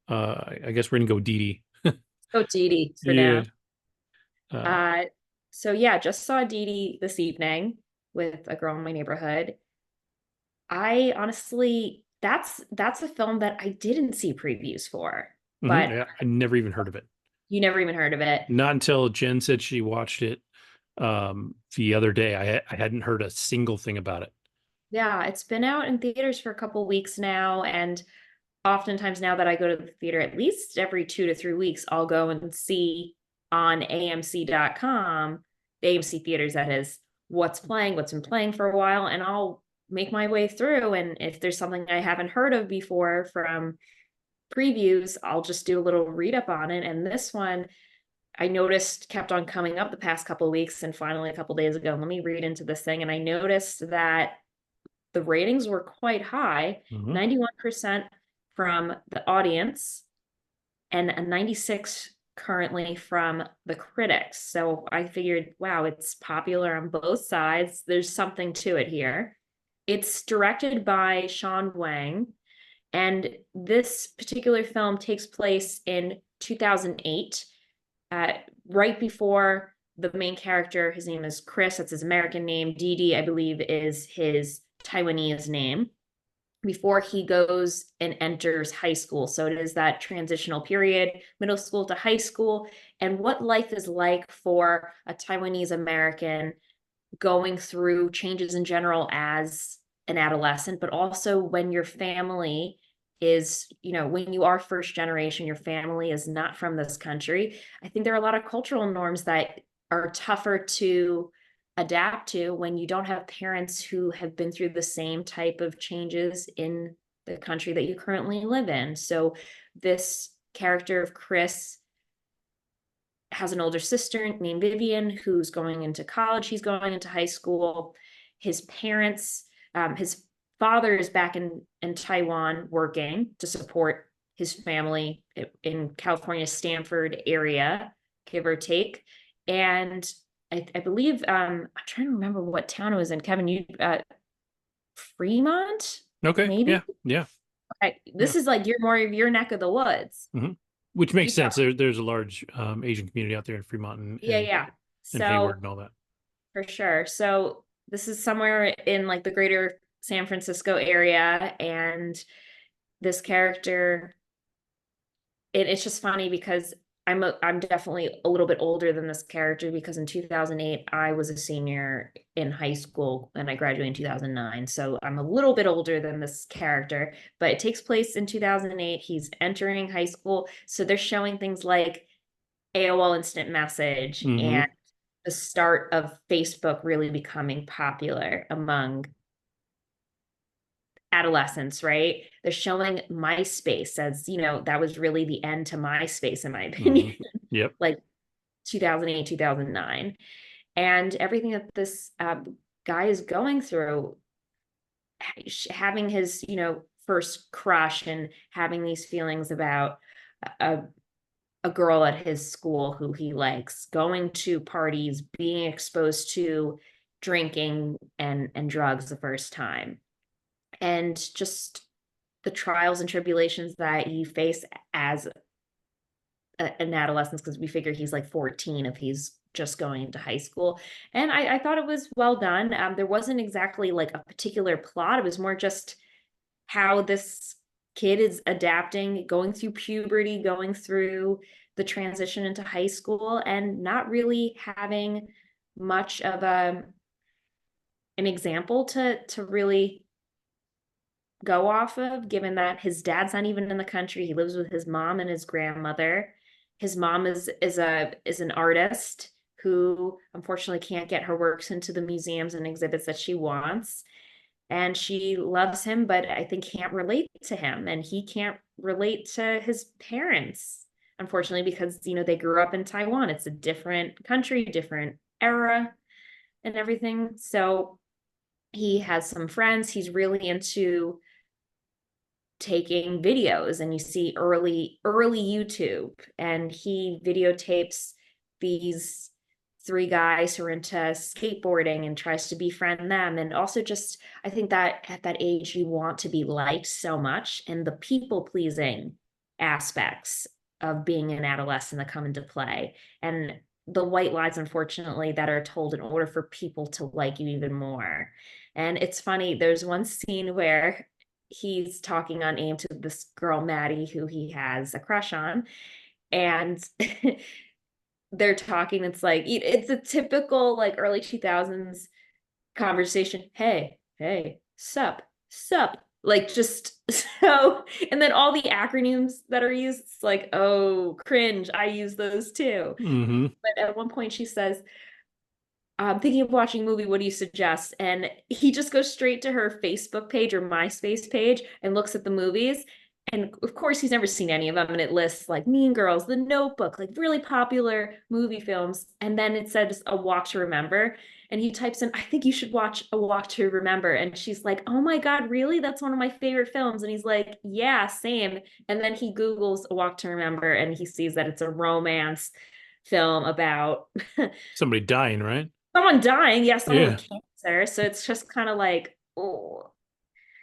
I guess we're gonna go Didi. So Didi for Yeah. now. Uh Uh, so yeah, just saw Didi this evening with a girl in my neighborhood. I honestly, that's a film that I didn't see previews for, but yeah, I never even heard of it. you never even heard of it. Not until Jen said she watched it the other day. I hadn't heard a single thing about it. Yeah, it's been out in theaters for a couple weeks now, and oftentimes now that I go to the theater at least every 2 to 3 weeks, I'll go and see on AMC.com, the AMC theaters, that is, what's playing, what's been playing for a while, and I'll make my way through. And if there's something I haven't heard of before from previews, I'll just do a little read up on it. And this one I noticed kept on coming up the past couple of weeks, and finally a couple of days ago, let me read into this thing, and I noticed that the ratings were quite high, Mhm. 91% from the audience and a 96 currently from the critics. So I figured, wow, it's popular on both sides. There's something to it here. It's directed by Sean Wang, and this particular film takes place in 2008, uh, right before the main character, his name is Chris, that's his American name. Didi, I believe, is his Taiwanese name, before he goes and enters high school. So it is that transitional period, middle school to high school, and what life is like for a Taiwanese American going through changes in general as an adolescent, but also when your family is, when you are first generation, your family is not from this country. I think there are a lot of cultural norms that are tougher to adapt to when you don't have parents who have been through the same type of changes in the country that you currently live in. So this character of Chris has an older sister named Vivian who's going into college. He's going into high school. His parents, his father is back in Taiwan working to support his family in California, Stanford area, give or take. And I believe, I'm trying to remember what town it was in. Kevin, Fremont, Okay. maybe? Yeah. Yeah. Okay. Yeah. This is like more of your neck of the woods. hmm Which makes Utah. sense. There's a large Asian community out there in Fremont Yeah, yeah. and Hayward So and all that. for sure. So this is somewhere in like the greater San Francisco area, and this character, it's just funny because I'm definitely a little bit older than this character, because in 2008 I was a senior in high school and I graduated in 2009. So I'm a little bit older than this character, but it takes place in 2008. He's entering high school, so they're showing things like AOL Instant Message and hmm the start of Facebook really becoming popular among adolescence, right? They're showing MySpace as, that was really the end to MySpace, in my Hmm. opinion, Yep. like 2008, 2009. And everything that this guy is going through, having his, first crush and having these feelings about a, a girl at his school who he likes, going to parties, being exposed to drinking and drugs the first time, and just the trials and tribulations that you face as an adolescent, because we figure he's like 14 if he's just going into high school. And I thought it was well done. There wasn't exactly like a particular plot. It was more just how this kid is adapting, going through puberty, going through the transition into high school, and not really having much of an example to really go off of, given that his dad's not even in the country. He lives with his mom and his grandmother. His mom is an artist who unfortunately can't get her works into the museums and exhibits that she wants. And she loves him, but I think can't relate to him. And he can't relate to his parents, unfortunately, because they grew up in Taiwan. It's a different country, different era and everything. So he has some friends. He's really into taking videos, and you see early YouTube, and he videotapes these three guys who are into skateboarding and tries to befriend them. And also, just I think that at that age you want to be liked so much, and the people pleasing aspects of being an adolescent that come into play, and the white lies, unfortunately, that are told in order for people to like you even more. And it's funny, there's one scene where he's talking on AIM to this girl, Maddie, who he has a crush on. And they're talking. It's like, it's a typical like early 2000s conversation. Hey, sup. Like, just so, and then all the acronyms that are used, it's like, oh, cringe. I use those too. Hmm. But at one point she says, I'm thinking of watching a movie. What do you suggest? And he just goes straight to her Facebook page or MySpace page and looks at the movies. And of course, he's never seen any of them. And it lists like Mean Girls, The Notebook, like really popular movie films. And then it says A Walk to Remember. And he types in, I think you should watch A Walk to Remember. And she's like, oh my God, really? That's one of my favorite films. And he's like, yeah, same. And then he Googles A Walk to Remember and he sees that it's a romance film about Somebody dying, right? someone dying, yeah, someone with Yeah. cancer. So it's just kind of like, oh,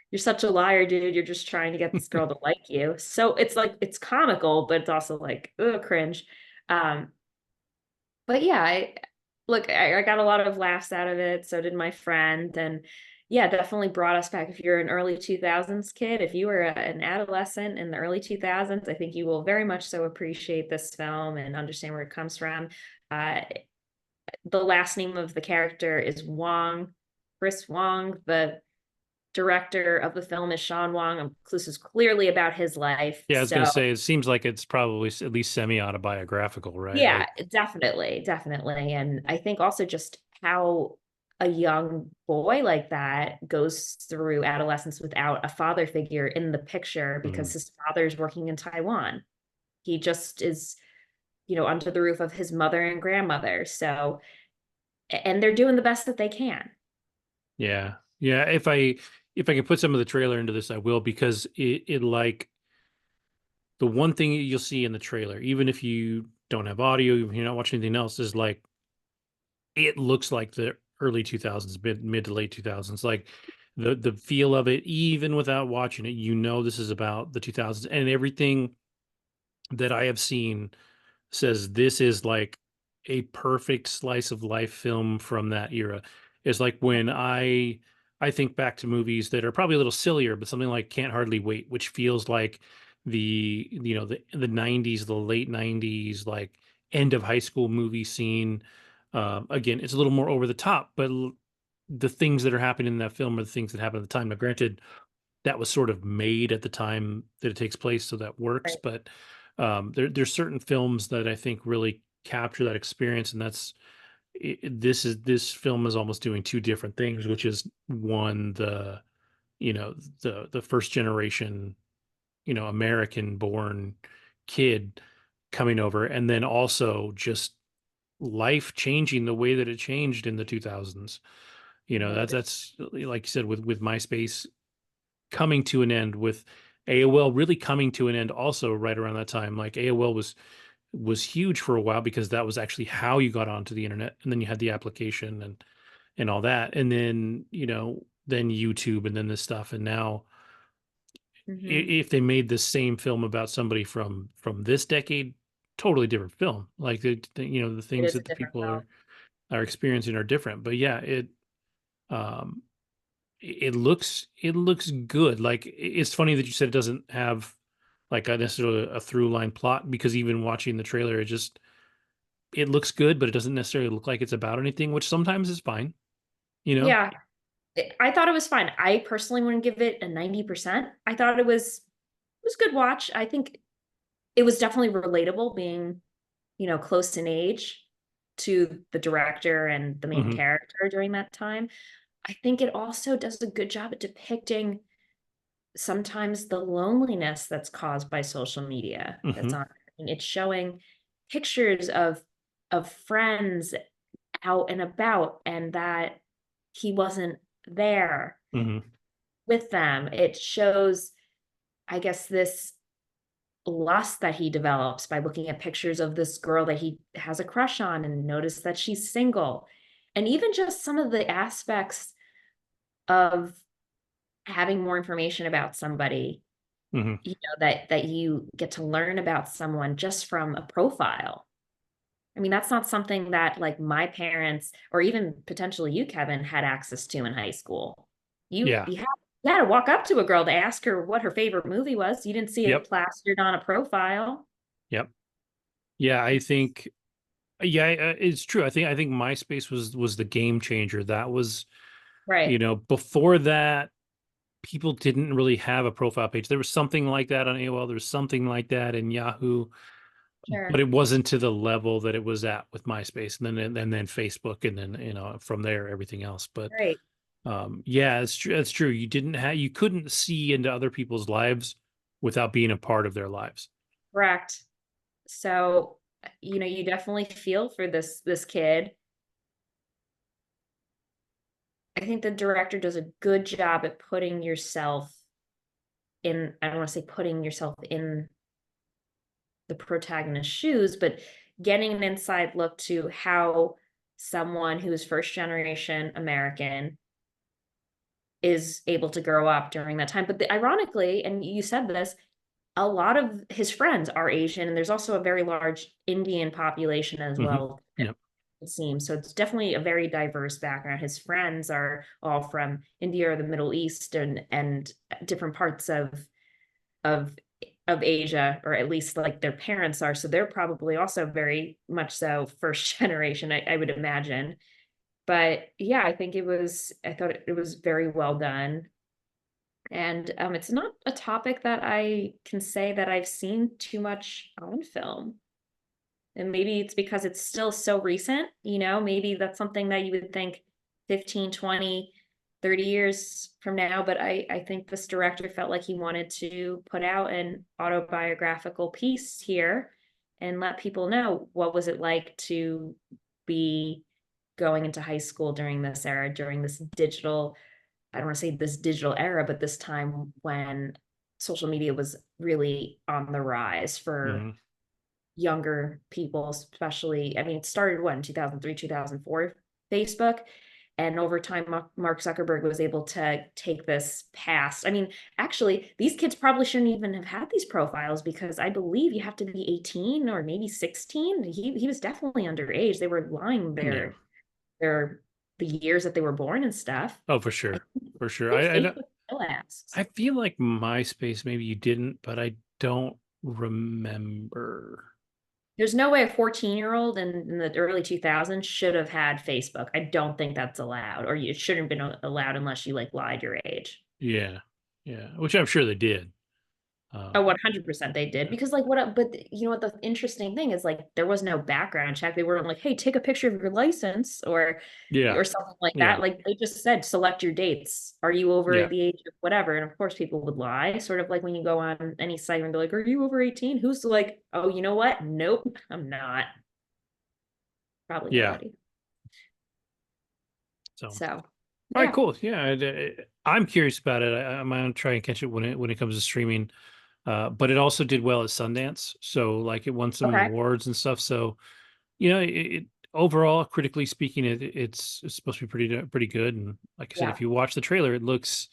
you're such a liar, dude. You're just trying to get this girl to like you. So it's like it's comical, but it's also like, oh, cringe. Um, but yeah, I got a lot of laughs out of it. So did my friend, and yeah, definitely brought us back. If you're an early 2000s kid, if you were an adolescent in the early 2000s, I think you will very much so appreciate this film and understand where it comes from. Uh, the last name of the character is Wong, Chris Wong. The director of the film is Sean Wong. This is clearly about his life. Yeah, I was gonna So say it seems like it's probably at least semi-autobiographical, right? yeah, Like, definitely. And I think also just how a young boy like that goes through adolescence without a father figure in the picture because mhm. his father's working in Taiwan. He just is, under the roof of his mother and grandmother. So, and they're doing the best that they can. Yeah, yeah. If I can put some of the trailer into this, I will, because it like the one thing you'll see in the trailer, even if you don't have audio, if you're not watching anything else, is like it looks like the early 2000s, mid to late 2000s. Like the feel of it, even without watching it, this is about the 2000s, and everything that I have seen says this is like a perfect slice of life film from that era. It's like when I think back to movies that are probably a little sillier, but something like Can't Hardly Wait, which feels like the 90s, the late 90s, like end of high school movie scene. Again, it's a little more over the top, but the things that are happening in that film are the things that happened at the time. Now, granted, that was sort of made at the time that it takes place, so that works. Right. But there's certain films that I think really capture that experience, and this film is almost doing two different things, which is one, you know, the first generation, American born kid coming over, and then also just life changing the way that it changed in the 2000s. Right. That's like you said, with MySpace coming to an end, with AOL really coming to an end also right around that time. Like AOL was huge for a while because that was actually how you got onto the internet, and then you had the application and all that, and then then YouTube, and then this stuff, and now Hmm. if they made the same film about somebody from this decade, totally different film. Like the It things is that a the different people film. are experiencing are different. But yeah, um it looks good. Like it's funny that you said it doesn't have like a necessarily a through line plot, because even watching the trailer, it looks good, but it doesn't necessarily look like it's about anything, which sometimes is fine, you know? Yeah, I thought it was fine. I personally wouldn't give it a 90%. I thought it was a good watch. I think it was definitely relatable being, close in age to the director and the main Hmm. character during that time. I think it also does a good job at depicting sometimes the loneliness that's caused by social media that's Hmm. on. And it's showing pictures of friends out and about and that he wasn't there Hmm. with them. It shows, I guess, this lust that he develops by looking at pictures of this girl that he has a crush on and notice that she's single. And even just some of the aspects of having more information about somebody, Hmm. that you get to learn about someone just from a profile. I mean, that's not something that like my parents or even potentially you, Kevin, had access to in high school. You Yeah. you had to walk up to a girl to ask her what her favorite movie was. You didn't see it Yep. plastered on a profile. Yep. Yeah, I think. Yeah, it's true. I think MySpace was the game changer. That was, Right. before that, people didn't really have a profile page. There was something like that on AOL. There was something like that in Yahoo, but Sure. it wasn't to the level that it was at with MySpace, and then Facebook, and then from there everything else. But Right. yeah, it's true. That's true. You couldn't see into other people's lives without being a part of their lives. Correct. So, you definitely feel for this kid. I think the director does a good job at putting yourself in, I don't want to say putting yourself in the protagonist's shoes, but getting an inside look to how someone who's first generation American is able to grow up during that time. But ironically, and you said this, a lot of his friends are Asian, and there's also a very large Indian population as Hmm. well, Yep. it seems. So it's definitely a very diverse background. His friends are all from India or the Middle East and different parts of of Asia, or at least like their parents are. So they're probably also very much so first generation, I would imagine. But yeah, I thought it was very well done. And it's not a topic that I can say that I've seen too much on film. And maybe it's because it's still so recent, maybe that's something that you would think 15, 20, 30 years from now. But I think this director felt like he wanted to put out an autobiographical piece here and let people know what was it like to be going into high school during this era, during this digital, I don't want to say this digital era, but this time when social media was really on the rise for Hmm. younger people, especially. I mean, it started what in 2003, 2004, Facebook. And over time, Mark Zuckerberg was able to take this past. I mean, actually, these kids probably shouldn't even have had these profiles because I believe you have to be 18 or maybe 16. He was definitely underage. They were lying Yeah. their the years that they were born and stuff. Oh, for I sure. For sure. think I Facebook still asks. I feel like MySpace, maybe you didn't, but I don't remember. There's no way a 14-year-old in the early 2000s should have had Facebook. I don't think that's allowed, or it shouldn't have been allowed unless you like lied your age. Yeah. Yeah. Which I'm sure they did. Oh, Um, 100% they did. yeah, Because like but you know what the interesting thing is, like there was no background check. They weren't like, hey, take a picture of your license yeah, or something like yeah, that. Like they just said, select your dates. Are you over yeah, the age of whatever? And of course people would lie. Sort of like when you go on any site and they're like, are you over 18? Who's like, oh, you know what? Nope, I'm not. Probably yeah. nobody. So, all So right, yeah. cool. Yeah, I'm curious about it. I'm gonna try and catch it when it comes to streaming. But it also did well at Sundance, so like it won some Okay. awards and stuff. So it overall, critically speaking, it's supposed to be pretty good. And like I said, Yeah. if you watch the trailer, it looks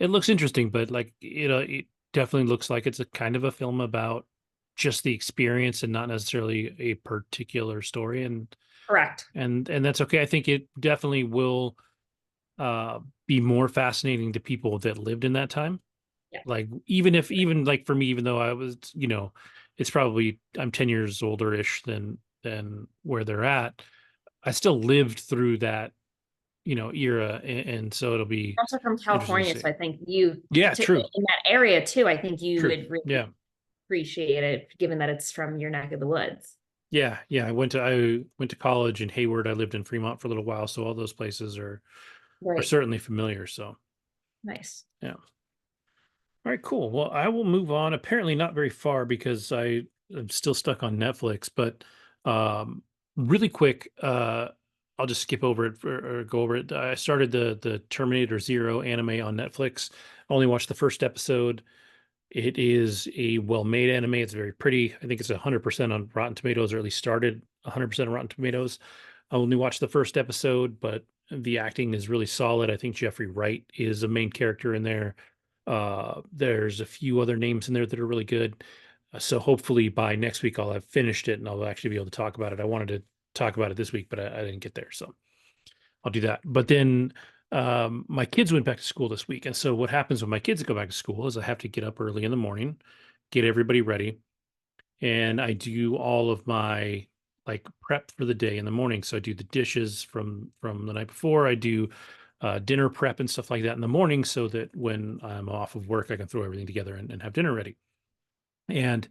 interesting, but like it definitely looks like it's a kind of a film about just the experience and not necessarily a particular story. Correct. And that's okay. I think it definitely will be more fascinating to people that lived in that time. Yeah. Like even like for me, even though I was, it's probably I'm 10 years older ish than where they're at. I still lived through that, era, and so it'll be Also from interesting to California, see. so I think you Yeah, to true. in that area too, I think you True. would really Yeah. appreciate it given that it's from your neck of the woods. Yeah, yeah. I went to college in Hayward. I lived in Fremont for a little while, so all those places are Right. certainly familiar. So Nice. yeah. All right, cool. Well, I will move on. Apparently not very far because am still stuck on Netflix, but um really quick, I'll just skip over it or go over it. I started the Terminator Zero anime on Netflix. I only watched the first episode. It is a well-made anime. It's very pretty. I think it's 100% on Rotten Tomatoes, or at least started 100% on Rotten Tomatoes. I only watched the first episode, but the acting is really solid. I think Jeffrey Wright is a main character in there. There's a few other names in there that are really good. So hopefully by next week I'll have finished it and I'll actually be able to talk about it. I wanted to talk about it this week, but I didn't get there. So I'll do that. But then my kids went back to school this week. And so what happens when my kids go back to school is I have to get up early in the morning, get everybody ready, and I do all of my like prep for the day in the morning. So I do the dishes from the night before. I do dinner prep and stuff like that in the morning so that when I'm off of work, I can throw everything together and have dinner ready. And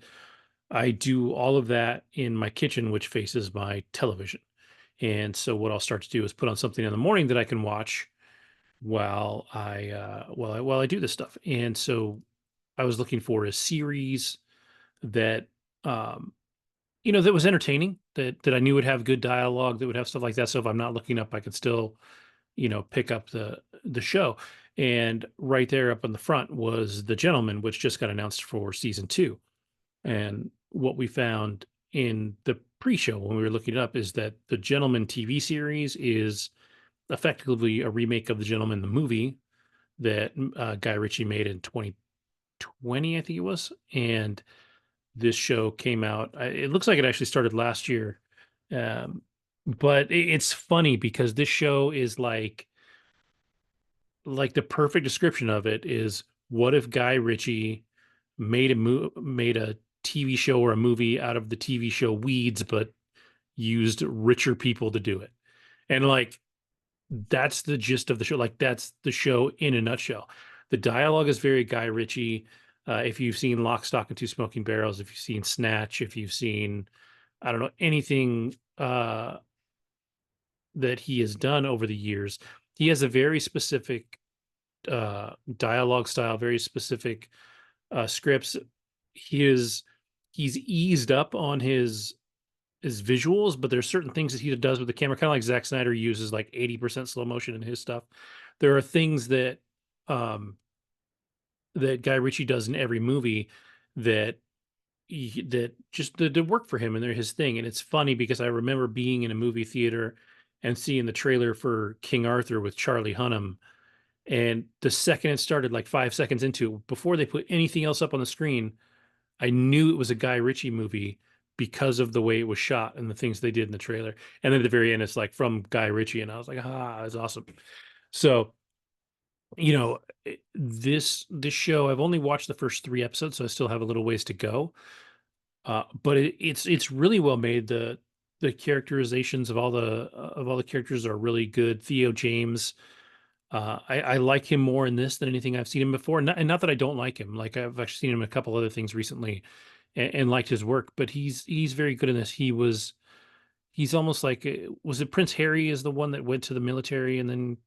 I do all of that in my kitchen, which faces my television. And so what I'll start to do is put on something in the morning that I can watch while I do this stuff. And so I was looking for a series that um that was entertaining, that I knew would have good dialogue, that would have stuff like that. So if I'm not looking up, I could still, pick up the show. And right there up in the front was The Gentleman, which just got announced for season 2. And what we found in the pre-show when we were looking it up is that The Gentleman TV series is effectively a remake of The Gentleman the movie that Guy Ritchie made in 2020, I think it was. And this show came out. It looks like it actually started last year, um, but it's funny because this show is like the perfect description of it is what if Guy Ritchie made a TV show or a movie out of the TV show Weeds, but used richer people to do it, and like that's the gist of the show. Like that's the show in a nutshell. The dialogue is very Guy Ritchie. If you've seen Lock, Stock, and Two Smoking Barrels, if you've seen Snatch, if you've seen, I don't know, anything that he has done over the years, he has a very specific dialogue style, very specific scripts. He is he's eased up on his visuals, but there's certain things that he does with the camera, kind of like Zack Snyder uses like 80% slow motion in his stuff. There are things um that Guy Ritchie does in every movie that that just that work for him and they're his thing. And it's funny because I remember being in a movie theater and seeing the trailer for King Arthur with Charlie Hunnam. And the second it started, like 5 seconds into it, before they put anything else up on the screen, I knew it was a Guy Ritchie movie because of the way it was shot and the things they did in the trailer. And then at the very end, it's like from Guy Ritchie, and I was like, that's awesome. So, this show, I've only watched the first 3 episodes, so I still have a little ways to go. But it's really well made. The characterizations of all the characters are really good. Theo James I like him more in this than anything I've seen him before. And not that I don't like him. Like I've actually seen him in a couple other things recently and liked his work, but he's very good in this. He's almost like was it Prince Harry is the one that went to the military and then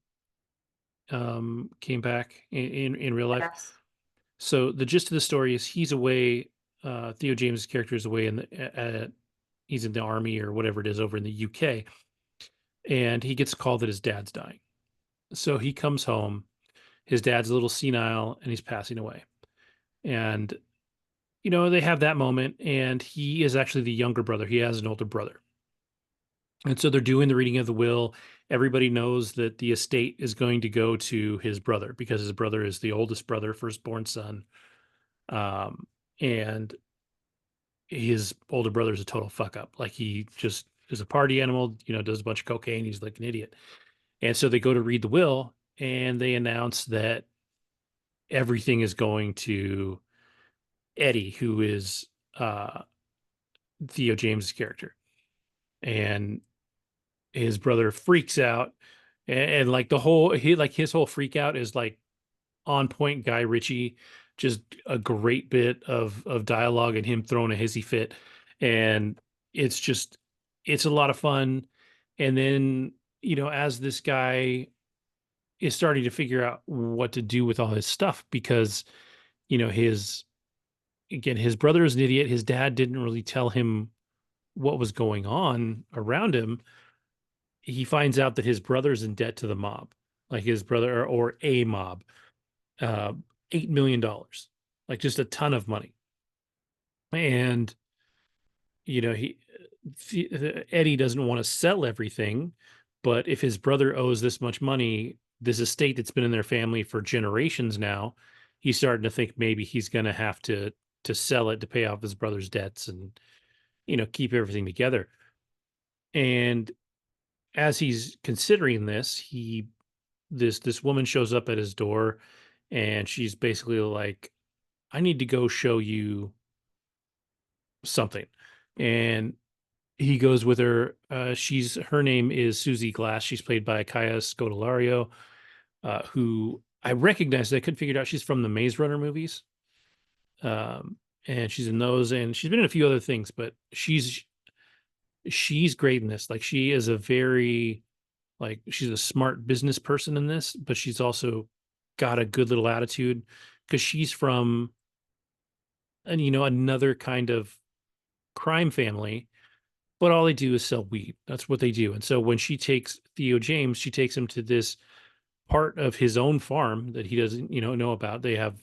came back in real life. Yes. So the gist of the story is he's away. Theo James's character is away he's in the army or whatever it is over in the UK, and he gets a call that his dad's dying. So he comes home. His dad's a little senile and he's passing away. And they have that moment, and he is actually the younger brother. He has an older brother. And so they're doing the reading of the will. Everybody knows that the estate is going to go to his brother because his brother is the oldest brother, firstborn son. Um, and his older brother is a total fuck up. Like he just is a party animal, does a bunch of cocaine. He's like an idiot. And so they go to read the will and they announce that everything is going to Eddie, who is uh, Theo James's character. And his brother freaks out. And like his whole freak out is like on point Guy Ritchie, just a great bit of dialogue and him throwing a hissy fit. And it's just it's a lot of fun. And then, as this guy is starting to figure out what to do with all his stuff because, his again, his brother is an idiot. His dad didn't really tell him what was going on around him. He finds out that his brother's in debt to the mob, like his brother or a mob, uh, $8 million, like just a ton of money. And Eddie doesn't want to sell everything, but if his brother owes this much money, this estate that's been in their family for generations now, he's starting to think maybe he's going to have to sell it to pay off his brother's debts and keep everything together. And as he's considering this, this woman shows up at his door, and she's basically like, I need to go show you something. And he goes with her. Her name is Susie Glass. She's played by Kaya Scodelario, who I recognized. I couldn't figure it out. She's from the Maze Runner movies. Um, and she's in those, and she's been in a few other things, but she's great in this. Like she is a very like she's a smart business person in this, but she's also got a good little attitude because she's from and another kind of crime family, but all they do is sell weed. That's what they do. And so when she takes Theo James, she takes him to this part of his own farm that he doesn't, know about. They have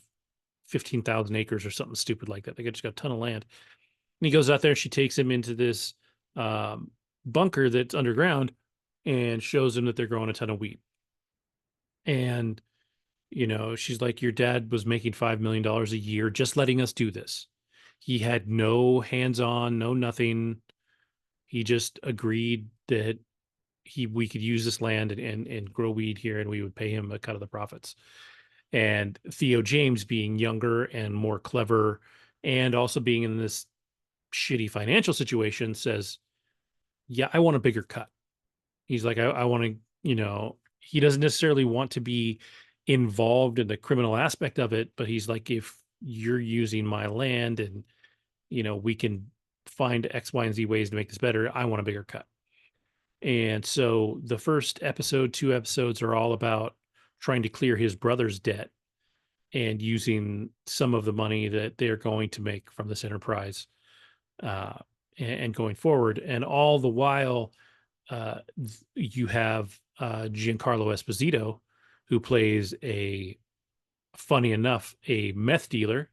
15,000 acres or something stupid like that. They just got a ton of land. And he goes out there. She takes him into this um, bunker that's underground and shows him that they're growing a ton of weed. And, she's like, your dad was making $5 million a year just letting us do this. He had no hands on, no nothing. He just agreed that we could use this land and grow weed here and we would pay him a cut of the profits. And Theo James, being younger and more clever and also being in this shitty financial situation, says, yeah, I want a bigger cut. He's like, I want to, he doesn't necessarily want to be involved in the criminal aspect of it, but he's like, if you're using my land and, we can find X, Y, and Z ways to make this better, I want a bigger cut. And so the first episode, 2 episodes are all about trying to clear his brother's debt and using some of the money that they're going to make from this enterprise uh, and going forward. And all the while, you have Giancarlo Esposito, who plays funny enough, a meth dealer,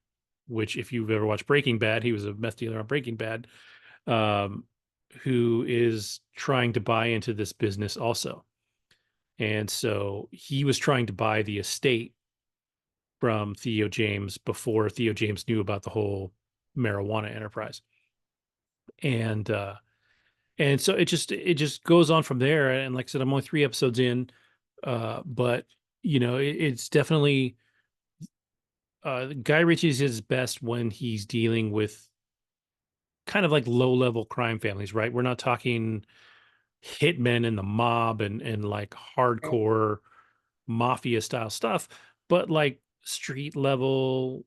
which if you've ever watched Breaking Bad, he was a meth dealer on Breaking Bad, um, who is trying to buy into this business also. And so he was trying to buy the estate from Theo James before Theo James knew about the whole marijuana enterprise. And so it just goes on from there. And like I said, I'm only 3 episodes in, but it's definitely Guy Ritchie's his best when he's dealing with kind of like low level crime families, right? We're not talking hitmen and the mob and like Right. hardcore, mafia style stuff, but like street level,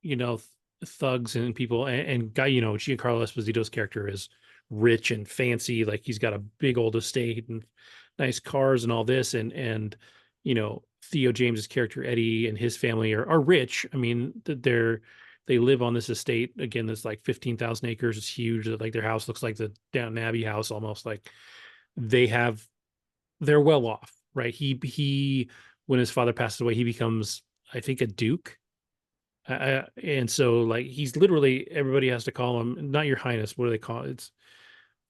you know, thugs and people, and guy, Giancarlo Esposito's character is rich and fancy, like he's got a big old estate and nice cars and all this, and Theo James's character Eddie and his family are rich. I mean, they live on this estate again that's like 15,000 acres. It's huge. Like their house looks like the Downton Abbey house almost. Like they have they're well off, right? He when his father passes away, he becomes, I think, a duke. And so like he's literally, everybody has to call him not your highness. What do they call it? It's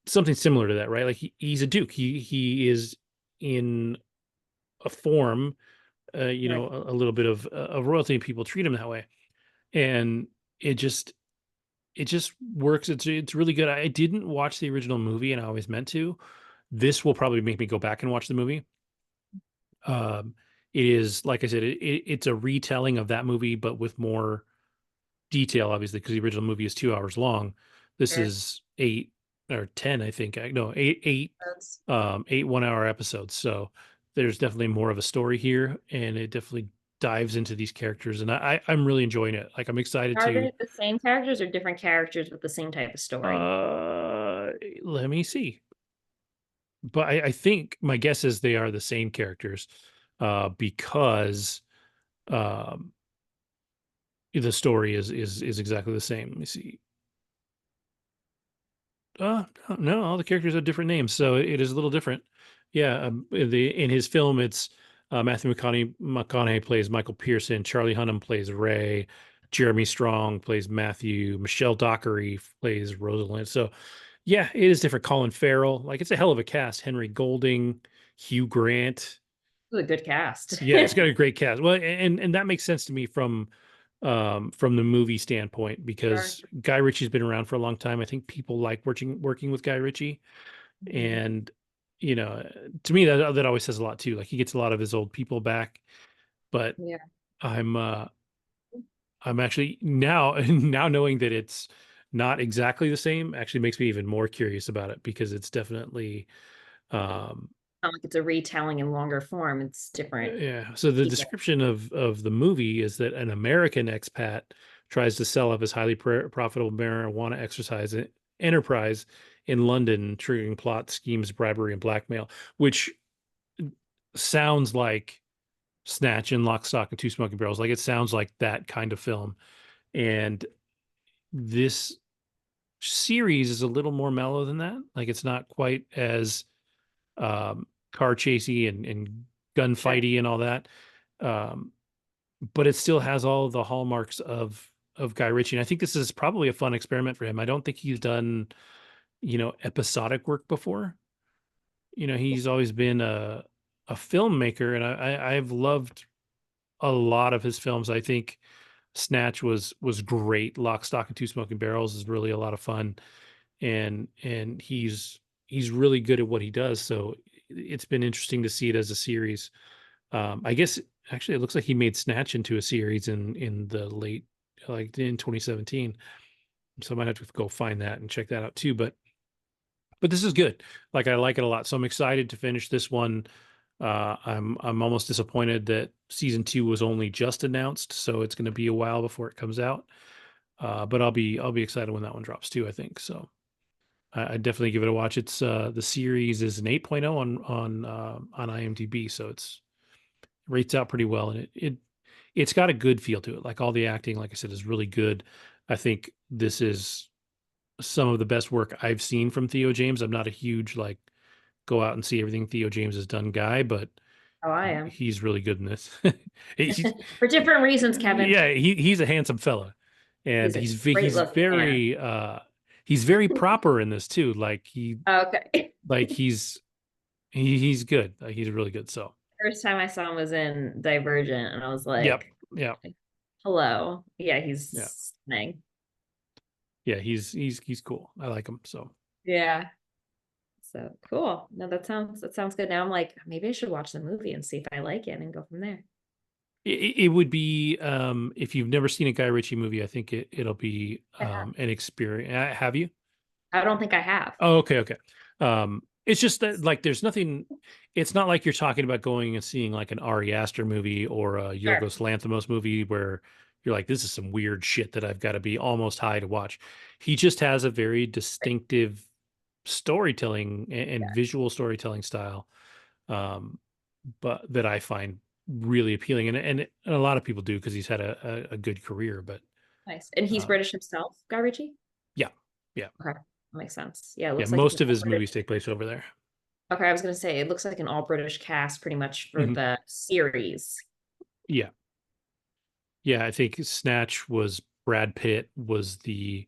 something similar to that, right? Like he's a duke. He is in a form, Right. a little bit of royalty, and people treat him that way. And it just it just works. It's really good. I didn't watch the original movie, and I always meant to. This will probably make me go back and watch the movie. It is, like I said, it's a retelling of that movie, but with more detail, obviously, because the original movie is 2 hours long. This Sure. is 8 or 10, I think. No, That's 8 1 hour episodes. So there's definitely more of a story here, and it definitely dives into these characters, and I'm really enjoying it. Like I'm excited Are to. they the same characters or different characters with the same type of story? Uh, Let me see. But I think my guess is they are the same characters, because um the story is exactly the same. Let me see. No, all the characters have different names, so it is a little different. Yeah, in his film, it's Matthew McConaughey plays Michael Pearson, Charlie Hunnam plays Ray, Jeremy Strong plays Matthew, Michelle Dockery plays Rosalind. So, yeah, it is different. Colin Farrell, like it's a hell of a cast. Henry Golding, Hugh Grant. It's a good cast. Yeah, it's got a great cast. Well, and that makes sense to me from the movie standpoint, Sure. because Guy Ritchie's been around for a long time. I think people like working with Guy Ritchie, Mhm. and you know, to me that always says a lot too. Like he gets a lot of his old people back, but Yeah. I'm uh I'm actually now now knowing that it's not exactly the same actually makes me even more curious about it, because it's definitely um Not like it's a retelling in longer form. It's different yeah. So the people. description of the movie is that an American expat tries to sell up his highly profitable marijuana exercise enterprise in London, triggering plot schemes, bribery, and blackmail, which sounds like Snatch and Lock, Stock, and Two Smoking Barrels. Like it sounds like that kind of film. And this series is a little more mellow than that. Like it's not quite as car chasey and Sure. gunfighty and all that. Um, but it still has all the hallmarks of Guy Ritchie. And I think this is probably a fun experiment for him. I don't think he's done, episodic work before. He's always been a filmmaker, and I've loved a lot of his films. I think Snatch was great. Lock, Stock, and Two Smoking Barrels is really a lot of fun, and he's really good at what he does. So it's been interesting to see it as a series. I guess actually it looks like he made Snatch into a series in the late, like in 2017. So I might have to go find that and check that out too. But this is good. Like I like it a lot. So I'm excited to finish this one. I'm almost disappointed that season 2 was only just announced, so it's going to be a while before it comes out. But I'll be excited when that one drops too, I think. So I definitely give it a watch. It's the series is an 8.0 on IMDb, so it's rates out pretty well, and it's got a good feel to it. Like all the acting, like I said, is really good. I think this is some of the best work I've seen from Theo James. I'm not a huge like go out and see everything Theo James has done guy, but Oh, I am. he's really good in this. he's For different reasons, Kevin. Yeah, he's a handsome fella, and He's a great he's looking man. he's very proper in this too. Like Okay. like he's good. He's really good. So First time I saw him was in Divergent, and I was yep, like, yeah, hello. Yeah, yeah, he's stunning. yeah. He's cool. I like him. So Yeah. So cool. No, that sounds good. Now I'm like, maybe I should watch the movie and see if I like it and go from there. it would be, if you've never seen a Guy Ritchie movie, I think it'll be I an experience. Have you? don't think I have. Oh, okay, okay. It's just that like there's nothing. It's not like you're talking about going and seeing like an Ari Aster movie or a Sure. Yorgos Lanthimos movie where you're like, this is some weird shit that I've got to be almost high to watch. He just has a very distinctive storytelling and visual storytelling style, um, but that I find really appealing, and a lot of people do because he's had a good career. But Nice. And he's uh, British himself, Guy Ritchie? yeah, yeah, Okay. That makes sense. Yeah, it yeah. looks like it's Most an of all his British. movies take place over there. Okay, I was gonna say it looks like an all British cast pretty much for Mhm. the series. Yeah. Yeah, I think Snatch was Brad Pitt was the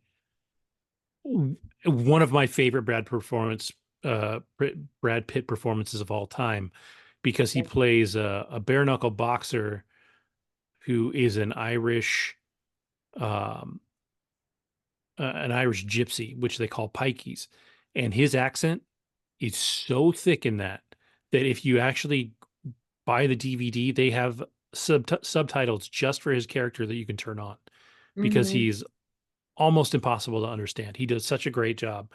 one of my favorite Brad Pitt performances of all time because he Okay. plays a bare knuckle boxer who is um, an Irish gypsy, which they call pikeys, and his accent is so thick in that if you actually buy the DVD, they have subtitles just for his character that you can turn on because Hmm. he's almost impossible to understand. He does such a great job.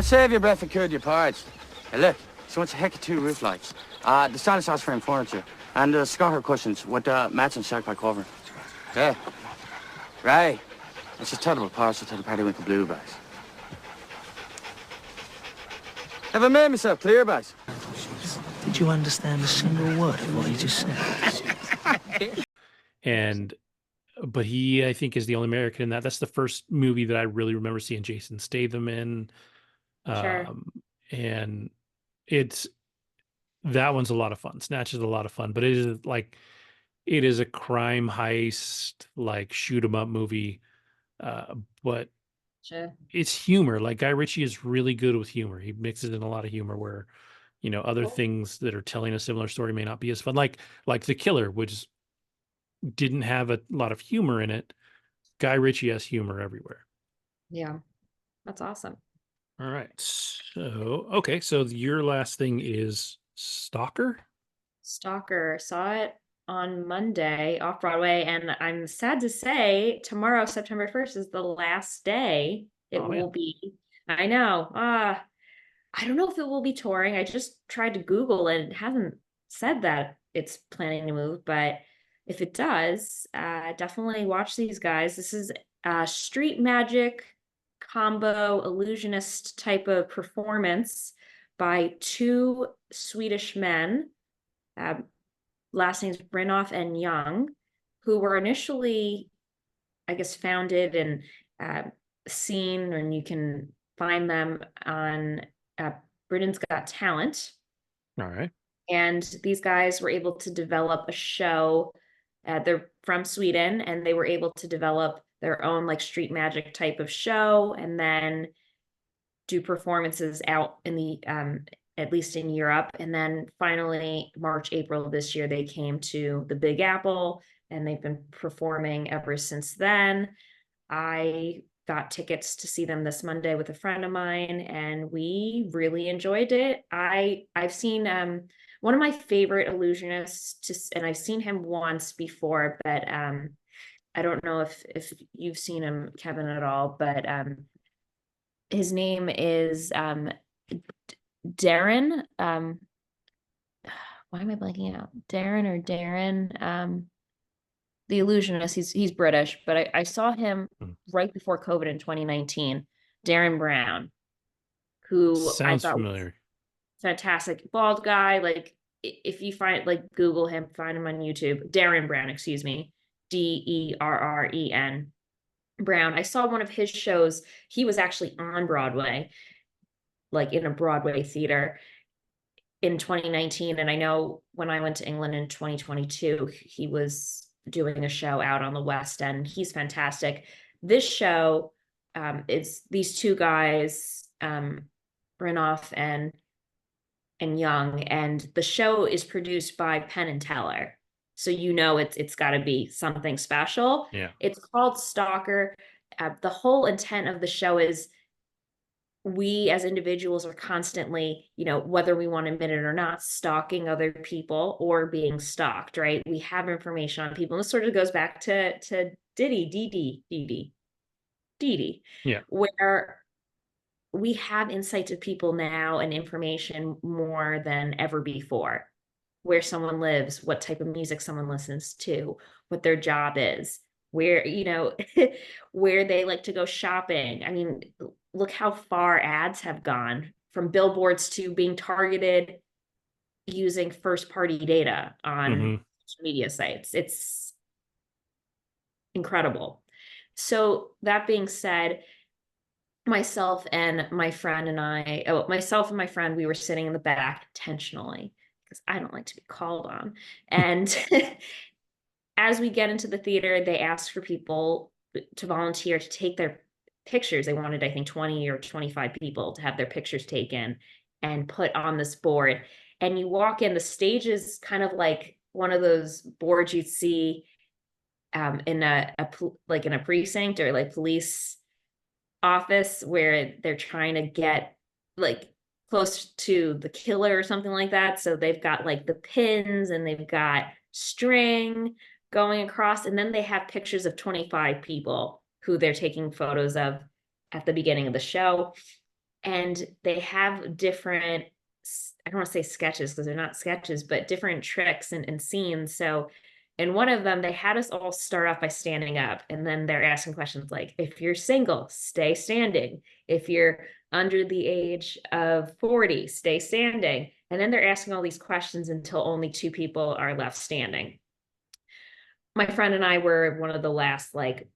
Save your breath and cool your porridge. Hey, look, she wants a heck of 2 roof lights. The stylish house frame furniture. And the Scotter cushions with matching shark pie cover. Yeah. Right. It's just terrible partial to the Periwinkle Blue bags. Have I made myself clear, bags? Did you understand a single word of what he just said? And but he, I think, is the only American in that. That's the first movie that I really remember seeing Jason Statham in. Sure. Um, and it's that one's a lot of fun. Snatch is a lot of fun, but it is a crime heist, like shoot 'em up movie. But Sure. it's humor. Like Guy Ritchie is really good with humor. He mixes in a lot of humor where, other Cool. things that are telling a similar story may not be as fun. Like The Killer, which didn't have a lot of humor in it. Guy Ritchie has humor everywhere. Yeah, that's awesome. All right. So, okay. So your last thing is Stalker. Stalker, saw it on Monday off Broadway, and I'm sad to say tomorrow, September 1st, is the last day it Oh will man. be. I know. I don't know if it will be touring. I just tried to Google and it hasn't said that it's planning to move, but if it does, definitely watch these guys. This is a street magic combo illusionist type of performance by two Swedish men, uh, last names Brinoff and Young, who were initially, I guess, founded and uh, seen, and you can find them on uh, Britain's Got Talent. All right. And these guys were able to develop a show. They're from Sweden, and they were able to develop their own like street magic type of show, and then do performances out in the at least in Europe. And then finally, March, April of this year, they came to the Big Apple, and they've been performing ever since then. I got tickets to see them this Monday with a friend of mine, and we really enjoyed it. I've seen one of my favorite illusionists and I've seen him once before, but I don't know if you've seen him, Kevin, at all, but his name is Darren. Why am I blanking out? Darren. The illusionist. He's British, but I saw him Hmm. right before COVID in 2019. Darren Brown, who I Sounds thought was familiar. fantastic, bald guy. Like if you find like Google him, find him on YouTube. Darren Brown, excuse me, Derren Brown. I saw one of his shows. He was actually on Broadway, like in a Broadway theater in 2019. And I know when I went to England in 2022, he was doing a show out on the West End. He's fantastic. This show is these two guys, Renoff and Young, and the show is produced by Penn and Teller. So it's got to be something special. Yeah. It's called Stalker. The whole intent of the show is we as individuals are constantly, whether we want to admit it or not, stalking other people or being stalked, right? We have information on people. And this sort of goes back to Didi, Yeah. where we have insight to people now and information more than ever before. Where someone lives, what type of music someone listens to, what their job is, where, where they like to go shopping. I mean, look how far ads have gone from billboards to being targeted using first party data on social media sites. It's incredible. So that being said, myself and my friend, we were sitting in the back intentionally because I don't like to be called on. And as we get into the theater, they ask for people to volunteer to take their pictures. They wanted, I think, 20 or 25 people to have their pictures taken and put on this board. And you walk in, the stage is kind of like one of those boards you'd see in a precinct or like police office where they're trying to get like close to the killer or something like that. So they've got like the pins and they've got string going across, and then they have pictures of 25 people who they're taking photos of at the beginning of the show. And they have different, I don't want to say sketches because they're not sketches, but different tricks and scenes. So in one of them, they had us all start off by standing up, and then they're asking questions like, if you're single, stay standing. If you're under the age of 40, stay standing. And then they're asking all these questions until only 2 people are left standing. My friend and I were one of the last like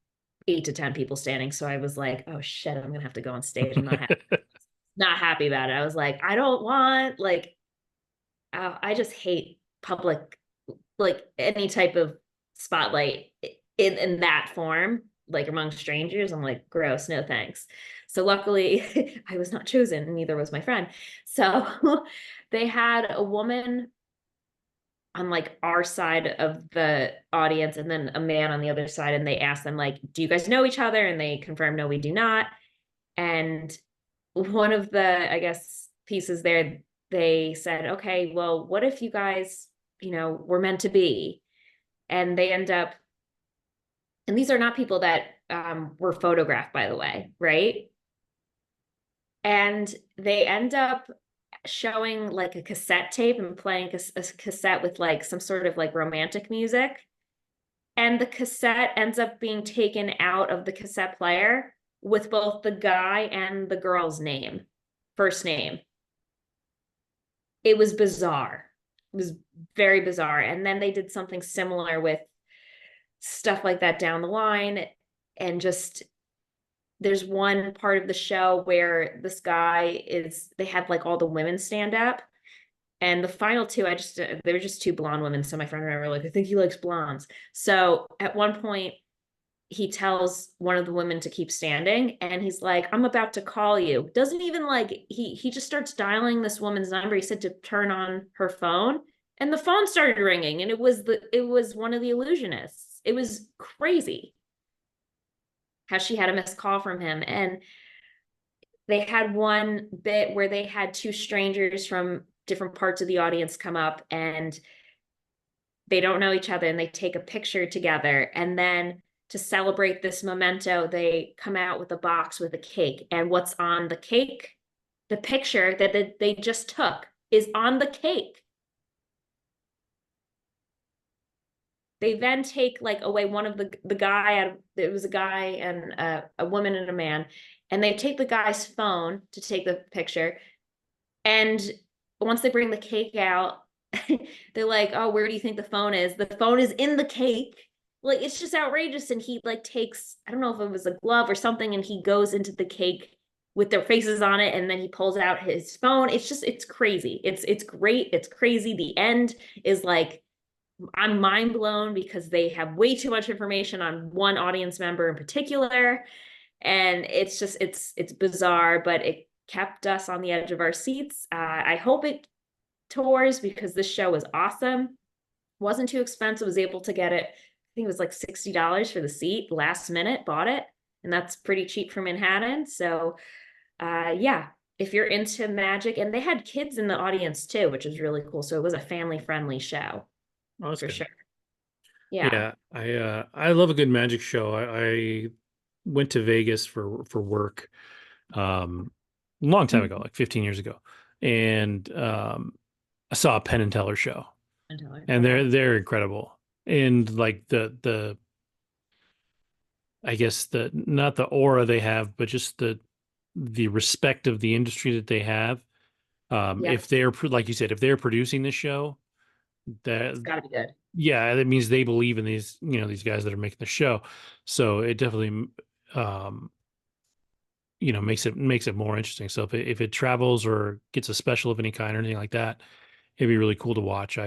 8 to 10 people standing. So I was like, oh shit, I'm gonna have to go on stage. I'm not happy about it. I was like, I don't want like, I just hate public, like any type of spotlight in that form, like among strangers. I'm like, gross, no thanks. So luckily I was not chosen, and neither was my friend. So they had a woman on like our side of the audience and then a man on the other side, and they asked them like, do you guys know each other? And they confirmed, no, we do not. And one of the, I guess, pieces there, they said, okay, well, what if you guys, were meant to be? And they end up, and these are not people that were photographed, by the way, right? And they end up showing like a cassette tape and playing a cassette with like some sort of like romantic music. And the cassette ends up being taken out of the cassette player with both the guy and the girl's name, first name. It was bizarre. It was very bizarre. And then they did something similar with stuff like that down the line. And just, there's one part of the show where this guy they have like all the women stand up. And the final 2, they were just 2 blonde women. So my friend and I were like, I think he likes blondes. So at one point, he tells one of the women to keep standing, and he's like, I'm about to call you. Doesn't even like, he just starts dialing this woman's number. He said to turn on her phone, and the phone started ringing, and it was one of the illusionists. It was crazy how she had a missed call from him. And they had one bit where they had 2 strangers from different parts of the audience come up, and they don't know each other, and they take a picture together. And then to celebrate this memento, they come out with a box with a cake. And what's on the cake? The picture that they just took is on the cake. They then take like away one of the guy, it was a guy and a woman and a man, and they take the guy's phone to take the picture. And once they bring the cake out, they're like, oh, where do you think the phone is? The phone is in the cake. Like, it's just outrageous. And he like takes, I don't know if it was a glove or something, and he goes into the cake with their faces on it, and then he pulls out his phone. It's crazy. It's great. It's crazy. The end is like, I'm mind blown because they have way too much information on one audience member in particular. And it's bizarre, but it kept us on the edge of our seats. I hope it tours because this show was awesome. Wasn't too expensive. Was able to get it, I think it was like $60 for the seat. Last minute, bought it. And that's pretty cheap for Manhattan. So yeah, if you're into magic, and they had kids in the audience too, which is really cool. So it was a family friendly show. Oh, that's for good. sure. Yeah. I love a good magic show. I went to Vegas for work a long time ago, Mhm. like 15 years ago, and I saw a Penn and Teller show, and Okay. they're incredible. And like the I guess the not the aura they have, but just the respect of the industry that they have. Yeah, If they're like you said, if they're producing this show, it's that gotta be good. yeah, that means they believe in these, these guys that are making the show. So it definitely, um, makes it more interesting. So if it travels or gets a special of any kind or anything like that, it'd be really cool to watch.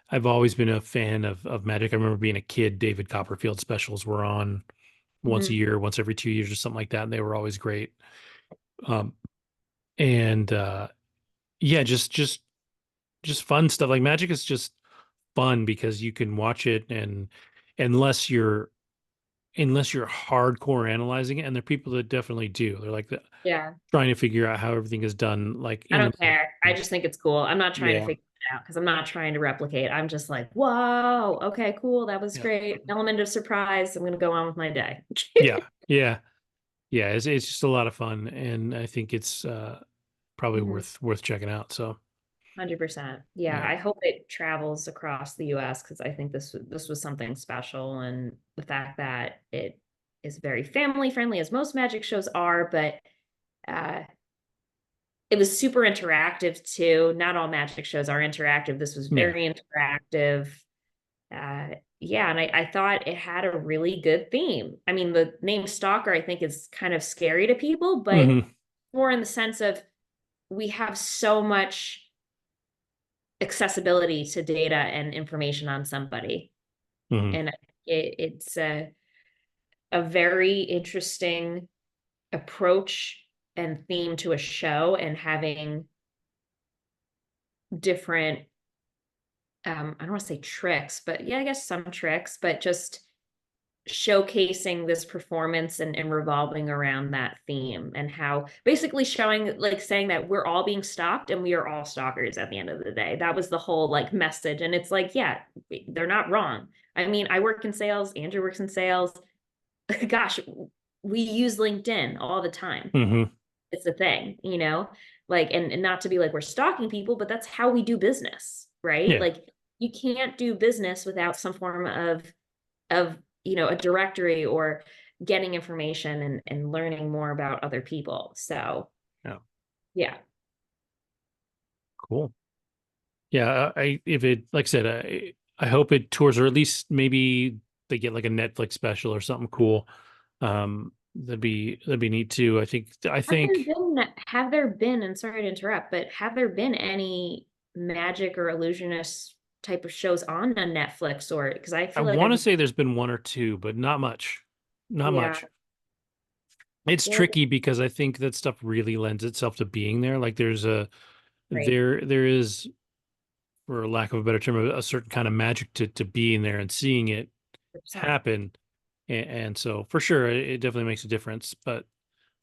I've always been a fan of Magic. I remember being a kid, David Copperfield specials were on once a Mhm. year, once every 2 years or something like that, and they were always great. Um, and yeah, just fun stuff. Like Magic is just fun because you can watch it, and unless you're unless you're hardcore analyzing it, and there are people that definitely do. They're like Yeah. trying to figure out how everything is done, like I in don't the care. I just think it's cool. I'm not trying to yeah, figure it out because I'm not trying to replicate. I'm just like, whoa, okay, cool. That was yeah, great. Element of surprise. I'm gonna go on with my day. yeah, yeah, yeah. It's just a lot of fun, and I think it's probably Mhm. worth checking out. So 100%. Yeah, yeah, I hope it travels across the US because I think this was something special, and the fact that it is very family friendly, as most magic shows are, but uh it was super interactive too. Not all magic shows are interactive. This was yeah, very interactive. Yeah, and I thought it had a really good theme. I mean, the name Stalker, I think, is kind of scary to people, but hmm more in the sense of we have so much accessibility to data and information on somebody. hmm And it's a very interesting approach and theme to a show, and having different I don't want to say tricks, but yeah, I guess some tricks, but just showcasing this performance, and revolving around that theme, and how basically showing, like, saying that we're all being stalked and we are all stalkers at the end of the day. That was the whole like message. And it's like, yeah, they're not wrong. I mean, I work in sales, Andrew works in sales. Gosh, we use LinkedIn all the time. hmm It's the thing, like, and not to be like we're stalking people, but that's how we do business, right? yeah, Like, you can't do business without some form of a directory, or getting information, and learning more about other people. So yeah, yeah. cool. Yeah, I if it like I said, I hope it tours, or at least maybe they get like a Netflix special or something cool. That'd be neat too. Have there been, and sorry to interrupt, but have there been any magic or illusionist type of shows on a Netflix? Or because I I feel like want to I've, say there's been one or two, but not much. Not yeah, much. I It's feel like tricky because I think that stuff really lends itself to being there. Like right. there is, for lack of a better term, a certain kind of magic to being there and seeing it 100%. happen. And so for sure it definitely makes a difference. But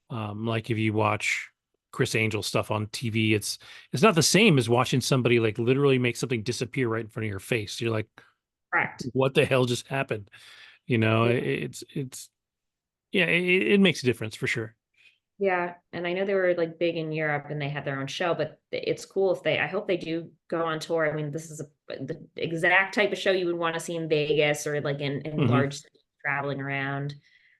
like if you watch Chris Angel stuff on TV, it's not the same as watching somebody like literally make something disappear right in front of your face. You're like, Correct. what the hell just happened? Yeah. It's yeah, it makes a difference for sure. Yeah, and I know they were like big in Europe and they had their own show, but it's cool if I hope they do go on tour. I mean, this is the exact type of show you would want to see in Vegas, or like in Hmm. large cities, traveling around.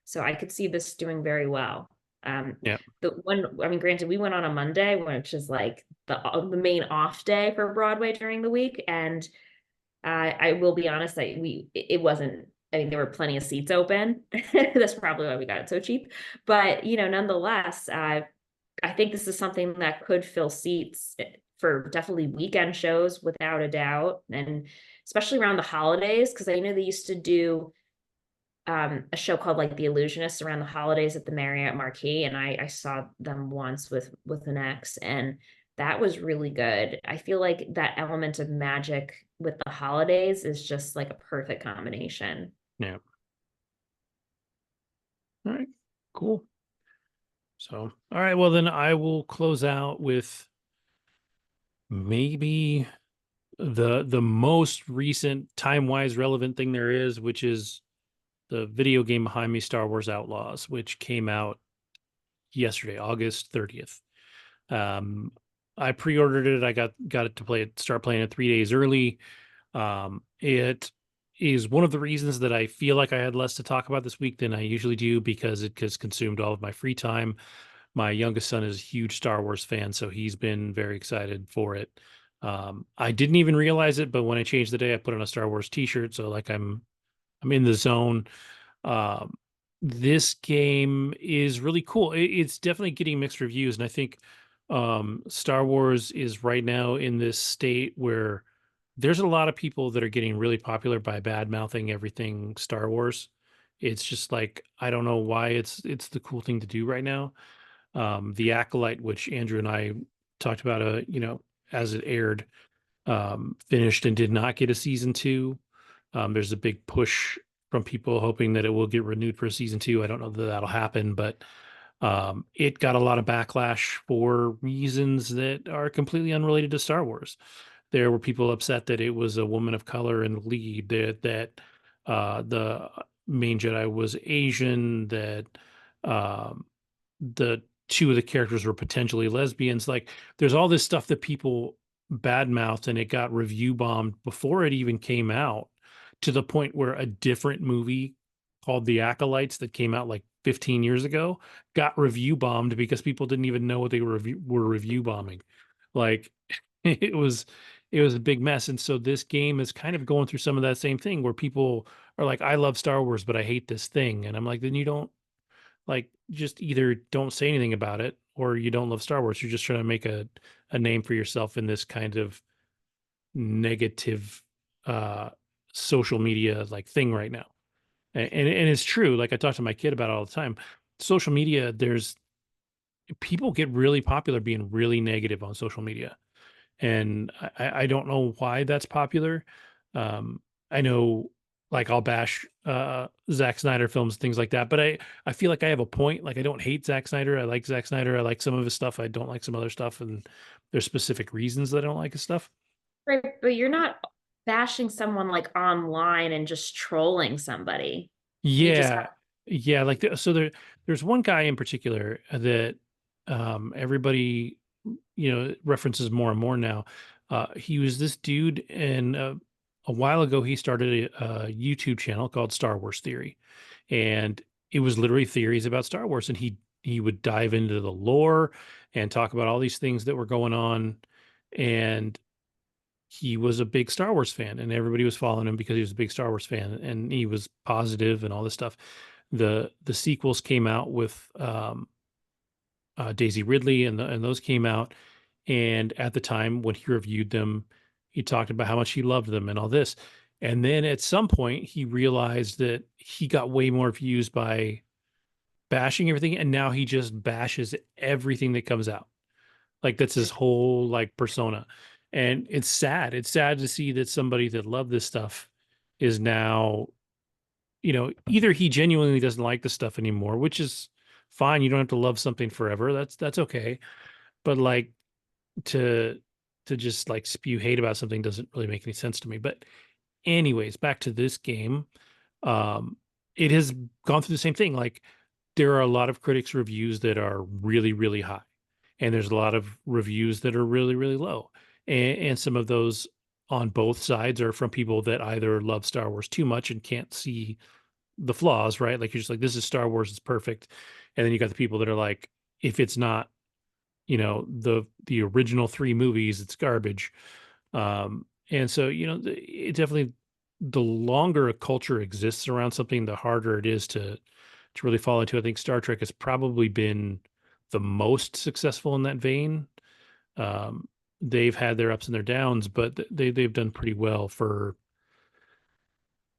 So I could see this doing very well. Um, Yeah. the one, I mean, granted, we went on a Monday, which is like the main off day for Broadway during the week, and I will be honest that it wasn't. I mean, there were plenty of seats open. That's probably why we got it so cheap. But nonetheless, I think this is something that could fill seats for definitely weekend shows without a doubt, and especially around the holidays, because I know they used to do a show called like The Illusionists around the holidays at the Marriott Marquis, and I saw them once with an ex, and that was really good. I feel like that element of magic with the holidays is just like a perfect combination. Yeah. All right. Cool. So, all right. Well, then I will close out with maybe the most recent time-wise relevant thing there is, which is the video game behind me, Star Wars Outlaws, which came out yesterday, August 30th. Um, I pre-ordered it. I got it to start playing it 3 days early. It is one of the reasons that I feel like I had less to talk about this week than I usually do, because it has consumed all of my free time. My youngest son is a huge Star Wars fan, so he's been very excited for it. I didn't even realize it, but when I changed the day, I put on a Star Wars t-shirt, so like I'm in the zone. Um, this game is really cool. It's definitely getting mixed reviews, and I think Star Wars is right now in this state where there's a lot of people that are getting really popular by bad mouthing everything Star Wars. It's just like, I don't know why it's the cool thing to do right now. The Acolyte, which Andrew and I talked about, as it aired, finished and did not get a season two. There's a big push from people hoping that it will get renewed for a season two. I don't know that that'll happen, but it got a lot of backlash for reasons that are completely unrelated to Star Wars. There were people upset that it was a woman of color in the lead, that the main Jedi was Asian, that um, the two of the characters were potentially lesbians. Like, there's all this stuff that people badmouthed, and it got review bombed before it even came out, to the point where a different movie called The Acolytes that came out like 15 years ago got review bombed because people didn't even know what they were review bombing. Like, it was it was a big mess. And so this game is kind of going through some of that same thing where people are like, I love Star Wars, but I hate this thing. And I'm like, then you don't, like, just either don't say anything about it, or you don't love Star Wars. You're just trying to make a name for yourself in this kind of negative uh social media like thing right now. And it's true. Like, I talk to my kid about it all the time. Social media, there's people get really popular being really negative on social media. And I don't know why that's popular. Um, I know, like, I'll bash Zack Snyder films, things like that, but I feel like I have a point. Like, I don't hate Zack Snyder. I like Zack Snyder. I like some of his stuff. I don't like some other stuff, and there's specific reasons that I don't like his stuff. Right, but you're not bashing someone like online and just trolling somebody. You just have Yeah, yeah. Like, so there's one guy in particular that everybody references more and more now. He was this dude, and a while ago he started a YouTube channel called Star Wars Theory, and it was literally theories about Star Wars, and he would dive into the lore and talk about all these things that were going on. And he was a big Star Wars fan, and everybody was following him because he was a big Star Wars fan, and he was positive and all this stuff. The sequels came out with Daisy Ridley, and those came out. And at the time when he reviewed them, he talked about how much he loved them and all this. And then at some point, he realized that he got way more views by bashing everything, and now he just bashes everything that comes out. Like, that's his whole like persona. And it's sad. It's sad to see that somebody that loved this stuff is now, either he genuinely doesn't like the stuff anymore, which is fine. You don't have to love something forever. That's okay. But like, to just like spew hate about something doesn't really make any sense to me. But anyways, back to this game. Um, it has gone through the same thing. Like, there are a lot of critics' reviews that are really, really high, and there's a lot of reviews that are really, really low. And some of those on both sides are from people that either love Star Wars too much and can't see the flaws, right? Like, you're just like, this is Star Wars, it's perfect. And then you got the people that are like, if it's not, the original three movies, it's garbage. And so, it definitely, the longer a culture exists around something, the harder it is to really fall into. I think Star Trek has probably been the most successful in that vein. They've had their ups and their downs, but they've done pretty well for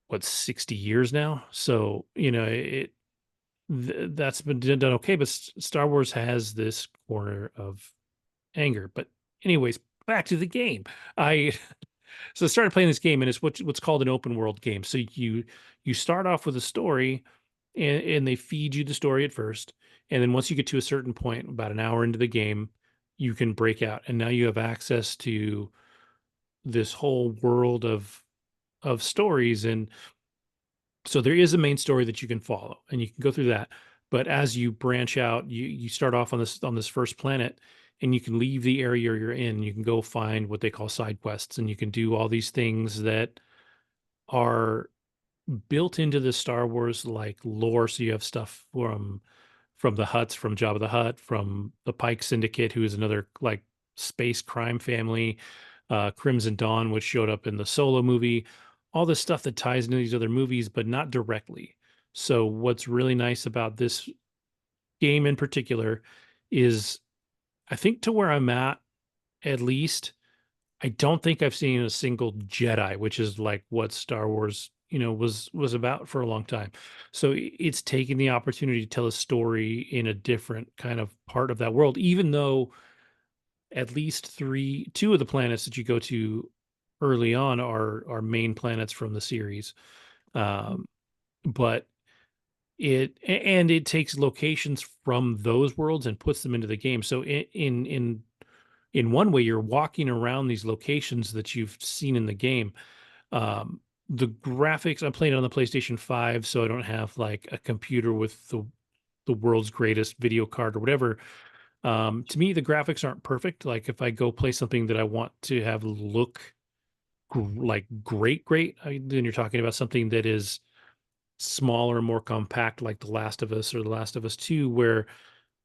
what, 60 years now. So, that's been done okay. But Star Wars has this corner of anger. But anyways, back to the game. I So I started playing this game, and it's what's called an open world game. So you start off with a story, and they feed you the story at first, and then once you get to a certain point, about an hour into the game, you can break out, and now you have access to this whole world of stories. And so there is a main story that you can follow, and you can go through that. But as you branch out, you start off on this first planet, and you can leave the area you're in. You can go find what they call side quests, and you can do all these things that are built into the Star Wars like lore. So you have stuff from the Hutts, from Jabba the Hutt, from the Pike Syndicate, who is another like space crime family, Crimson Dawn, which showed up in the Solo movie, all this stuff that ties into these other movies, but not directly. So what's really nice about this game in particular is, I think to where I'm at least, I don't think I've seen a single Jedi, which is like what Star Wars, was about for a long time. So it's taking the opportunity to tell a story in a different kind of part of that world, even though at least two of the planets that you go to early on are main planets from the series. Um, but it takes locations from those worlds and puts them into the game. So in one way, you're walking around these locations that you've seen in the game. The graphics, I'm playing it on the PlayStation 5, so I don't have like a computer with the world's greatest video card or whatever. To me, the graphics aren't perfect. Like if I go play something that I want to have look like great, then you're talking about something that is smaller, more compact, like The Last of Us or The Last of Us 2, where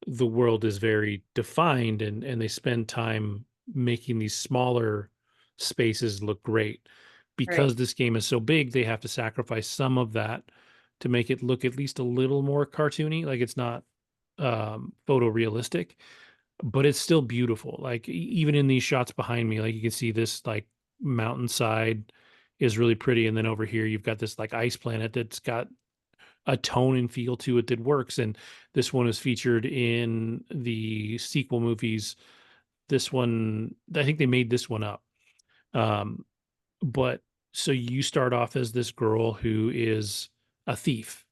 the world is very defined, and they spend time making these smaller spaces look great. Right. Because this game is so big, they have to sacrifice some of that to make it look at least a little more cartoony. Like it's not photorealistic, but it's still beautiful. Like even in these shots behind me, like you can see this like mountainside is really pretty, and then over here you've got this like ice planet that's got a tone and feel to it that works. And this one is featured in the sequel movies. This one, I think they made this one up. Um, but so you start off as this girl who is a thief,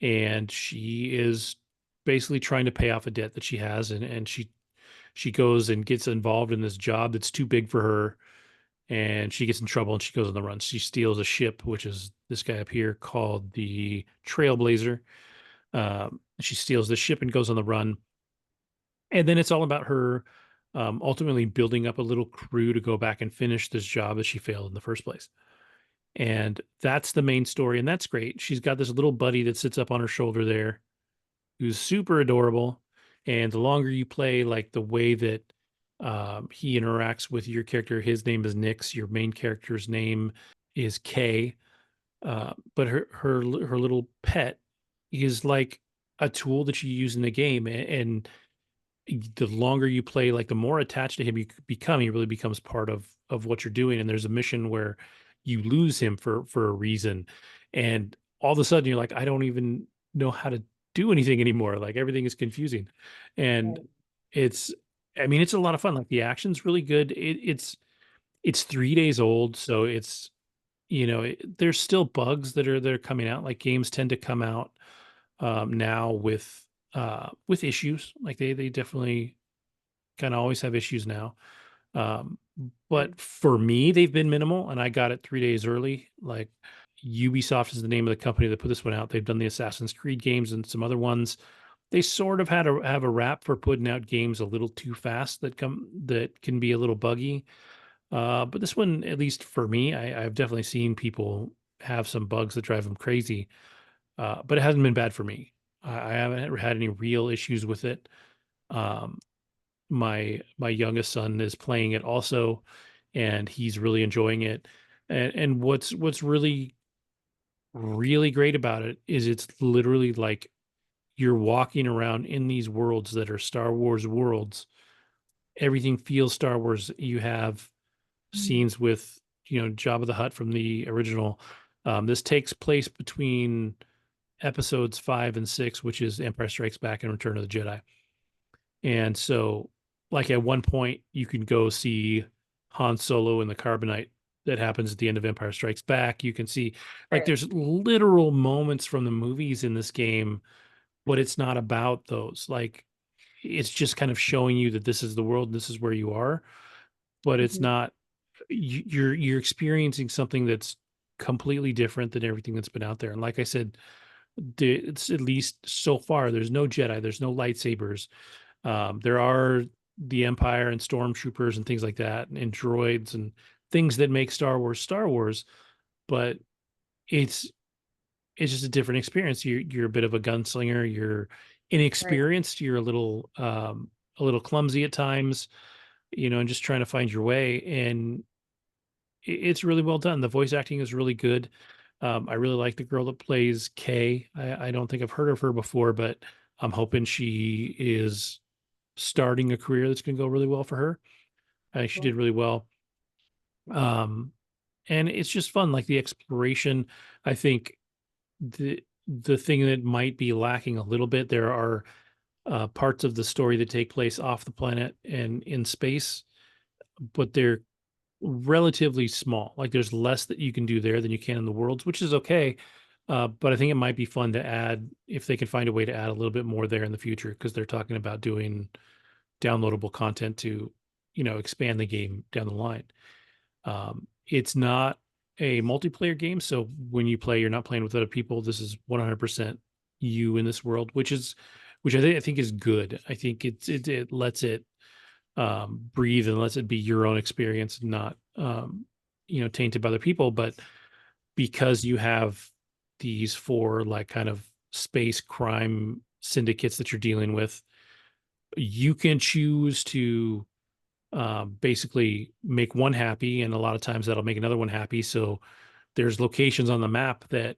and she is basically trying to pay off a debt that she has, and she goes and gets involved in this job that's too big for her, and she gets in trouble and she goes on the run. She steals a ship, which is this guy up here called the Trailblazer. She steals the ship and goes on the run, and then it's all about her ultimately building up a little crew to go back and finish this job that she failed in the first place. And that's the main story, and that's great. She's got this little buddy that sits up on her shoulder there, who's super adorable. And the longer you play, like the way that he interacts with your character, his name is Nix. Your main character's name is Kay. But her little pet is like a tool that you use in the game, and the longer you play, like the more attached to him you become. He really becomes part of what you're doing. And there's a mission where you lose him for a reason, and all of a sudden you're like, I don't even know how to do anything anymore. Like everything is confusing, and Right. it's, I mean, it's a lot of fun. Like the action's really good. It's 3 days old, so it's, there's still bugs that are coming out. Like games tend to come out now with issues. Like they definitely kind of always have issues now. Um, Right. but for me, they've been minimal, and I got it 3 days early. Like Ubisoft is the name of the company that put this one out. They've done the Assassin's Creed games and some other ones. They sort of have a rap for putting out games a little too fast that can be a little buggy. But this one, at least for me, I've definitely seen people have some bugs that drive them crazy. But it hasn't been bad for me. I haven't had any real issues with it. Um, my youngest son is playing it also, and he's really enjoying it. And what's really great about it is it's literally like you're walking around in these worlds that are Star Wars worlds. Everything feels Star Wars. You have scenes with, Jabba the Hutt from the original. This takes place between episodes 5 and 6, which is Empire Strikes Back and Return of the Jedi. And so, like at one point, you can go see Han Solo in the carbonite that happens at the end of Empire Strikes Back. You can see, like, Right. there's literal moments from the movies in this game, but it's not about those. Like, it's just kind of showing you that this is the world, this is where you are, but it's Mhm. not. You're experiencing something that's completely different than everything that's been out there. And like I said, It's at least so far. There's no Jedi. There's no lightsabers. There are the Empire and stormtroopers and things like that, and droids and things that make Star Wars. But it's it's just a different experience. You're a bit of a gunslinger. You're Right. inexperienced. You're a little clumsy at times, and just trying to find your way. And it's really well done. The voice acting is really good. I really like the girl that plays Kay. I don't think I've heard of her before, but I'm hoping she is starting a career that's going to go really well for her. She Cool. did really well. Um, and it's just fun, like the exploration. I think the thing that might be lacking a little bit, there are parts of the story that take place off the planet and in space, but they're relatively small. Like there's less that you can do there than you can in the worlds, which is okay. But I think it might be fun to add if they can find a way to add a little bit more there in the future, because they're talking about doing downloadable content to, expand the game down the line. It's not a multiplayer game, so when you play, you're not playing with other people. This is 100% you in this world, which I think is good. I think it lets it breathe and lets it be your own experience, not tainted by other people. But because you have these four like kind of space crime syndicates that you're dealing with, you can choose to basically make one happy, and a lot of times that'll make another one happy. So there's locations on the map that,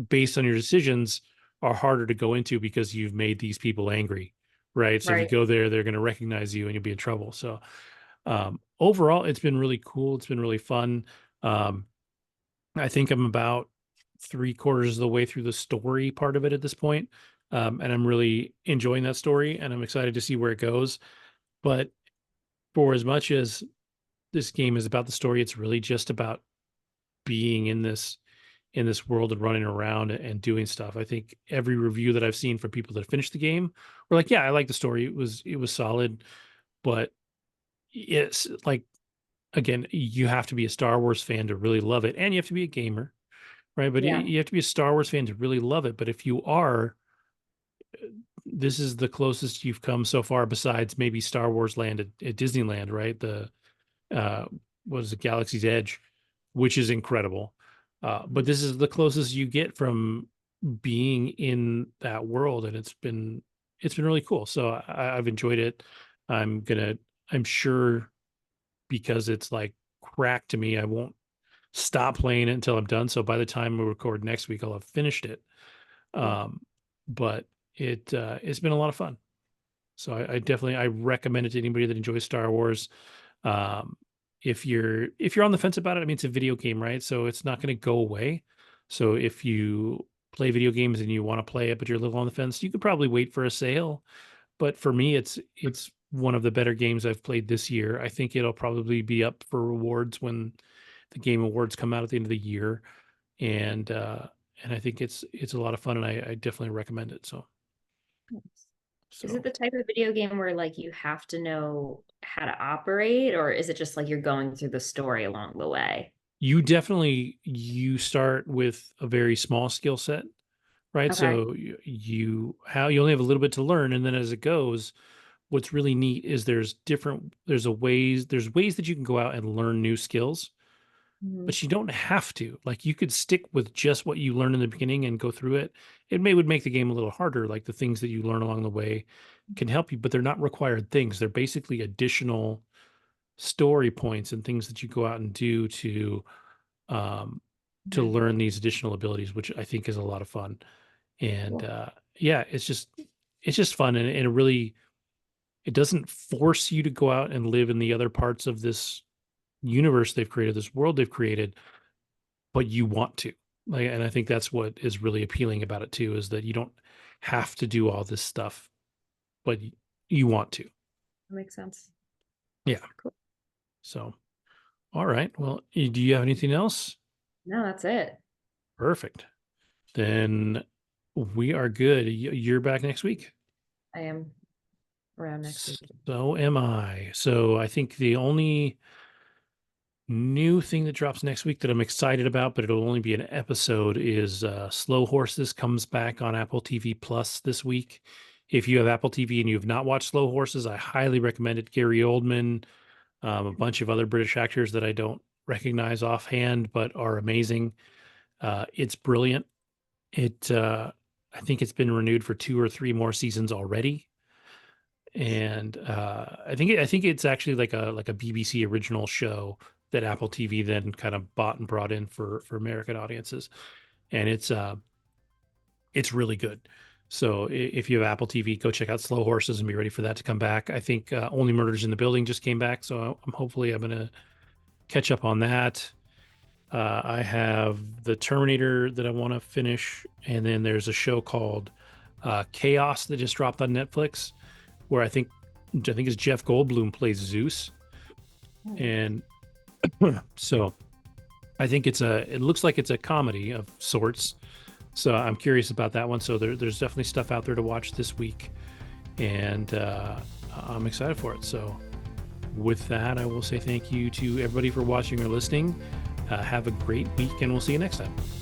based on your decisions, are harder to go into because you've made these people angry, right? So if you Right. go there, they're going to recognize you and you'll be in trouble. So overall, it's been really cool. It's been really fun. Um, I think I'm about three-quarters of the way through the story part of it at this point. And I'm really enjoying that story, and I'm excited to see where it goes. But for as much as this game is about the story, it's really just about being in this world and running around and doing stuff. I think every review that I've seen from people that finished the game were like, "Yeah, I like the story. It was solid." But it's like, again, you have to be a Star Wars fan to really love it, and you have to be a gamer, right? But Yeah. you have to be a Star Wars fan to really love it. But if you are, this is the closest you've come so far, besides maybe Star Wars Land at Disneyland, right? The uh, what is it, Galaxy's Edge, which is incredible. But Mhm. this is the closest you get from being in that world, and it's been really cool. So I've enjoyed it. I'm gonna, I'm sure, because it's like crack to me, I won't stop playing it until I'm done. So by the time we record next week, I'll have finished it. Cool. Um, but it's been a lot of fun. So I definitely I recommend it to anybody that enjoys Star Wars. Um, if you're on the fence about it, I mean, it's a video game, right? So it's not going to go away. So if you play video games and you want to play it, but you're a little on the fence, you could probably wait for a sale. But for me, it's one of the better games I've played this year. I think it'll probably be up for rewards when the Game Awards come out at the end of the year, and and I think it's a lot of fun, and I definitely recommend it. So Nice. Is it so the type of video game where like you have to know how to operate, or is it just like you're going through the story along the way? you start with a very small skill set, right? Okay. So you only have a little bit to learn, and then as it goes, what's really neat is there's ways that you can go out and learn new skills, Mhm. but you don't have to. Like you could stick with just what you learn in the beginning and go through it. Would make the game a little harder. Like the things that you learn along the way can help you, but they're not required things. They're basically additional story points and things that you go out and do um, to Mhm. learn these additional abilities, which I think is a lot of fun. And Cool. yeah, it's just fun, and it really, it doesn't force you to go out and live in the other parts of this universe they've created, this world they've created, but you want to. Like, and I think that's what is really appealing about it too, is that you don't have to do all this stuff, but you want to. That makes sense. Yeah. Cool. So, all right. Well, do you have anything else? No, that's it. Perfect. Then we are good. You're back next week. I am around next week. So am I. So I think the only new thing that drops next week that I'm excited about, but it'll only be an episode, is Slow Horses comes back on Apple TV Plus this week. If you have Apple TV and you have not watched Slow Horses, I highly recommend it. Gary Oldman, a bunch of other British actors that I don't recognize offhand, but are amazing. It's brilliant. I think it's been renewed for 2 or 3 more seasons already. And I think it's actually like a BBC original show that Apple TV then kind of bought and brought in for American audiences, and it's really good. So if you have Apple TV, go check out Slow Horses and be ready for that to come back. I think Only Murders in the Building just came back, so I'm gonna catch up on that. I have the Terminator that I want to finish, and then there's a show called Chaos that just dropped on Netflix, where I think it's Jeff Goldblum plays Zeus, and so I think it looks like it's a comedy of sorts. So I'm curious about that one. So there's definitely stuff out there to watch this week, and I'm excited for it. So with that, I will say thank you to everybody for watching or listening. Have a great week, and we'll see you next time.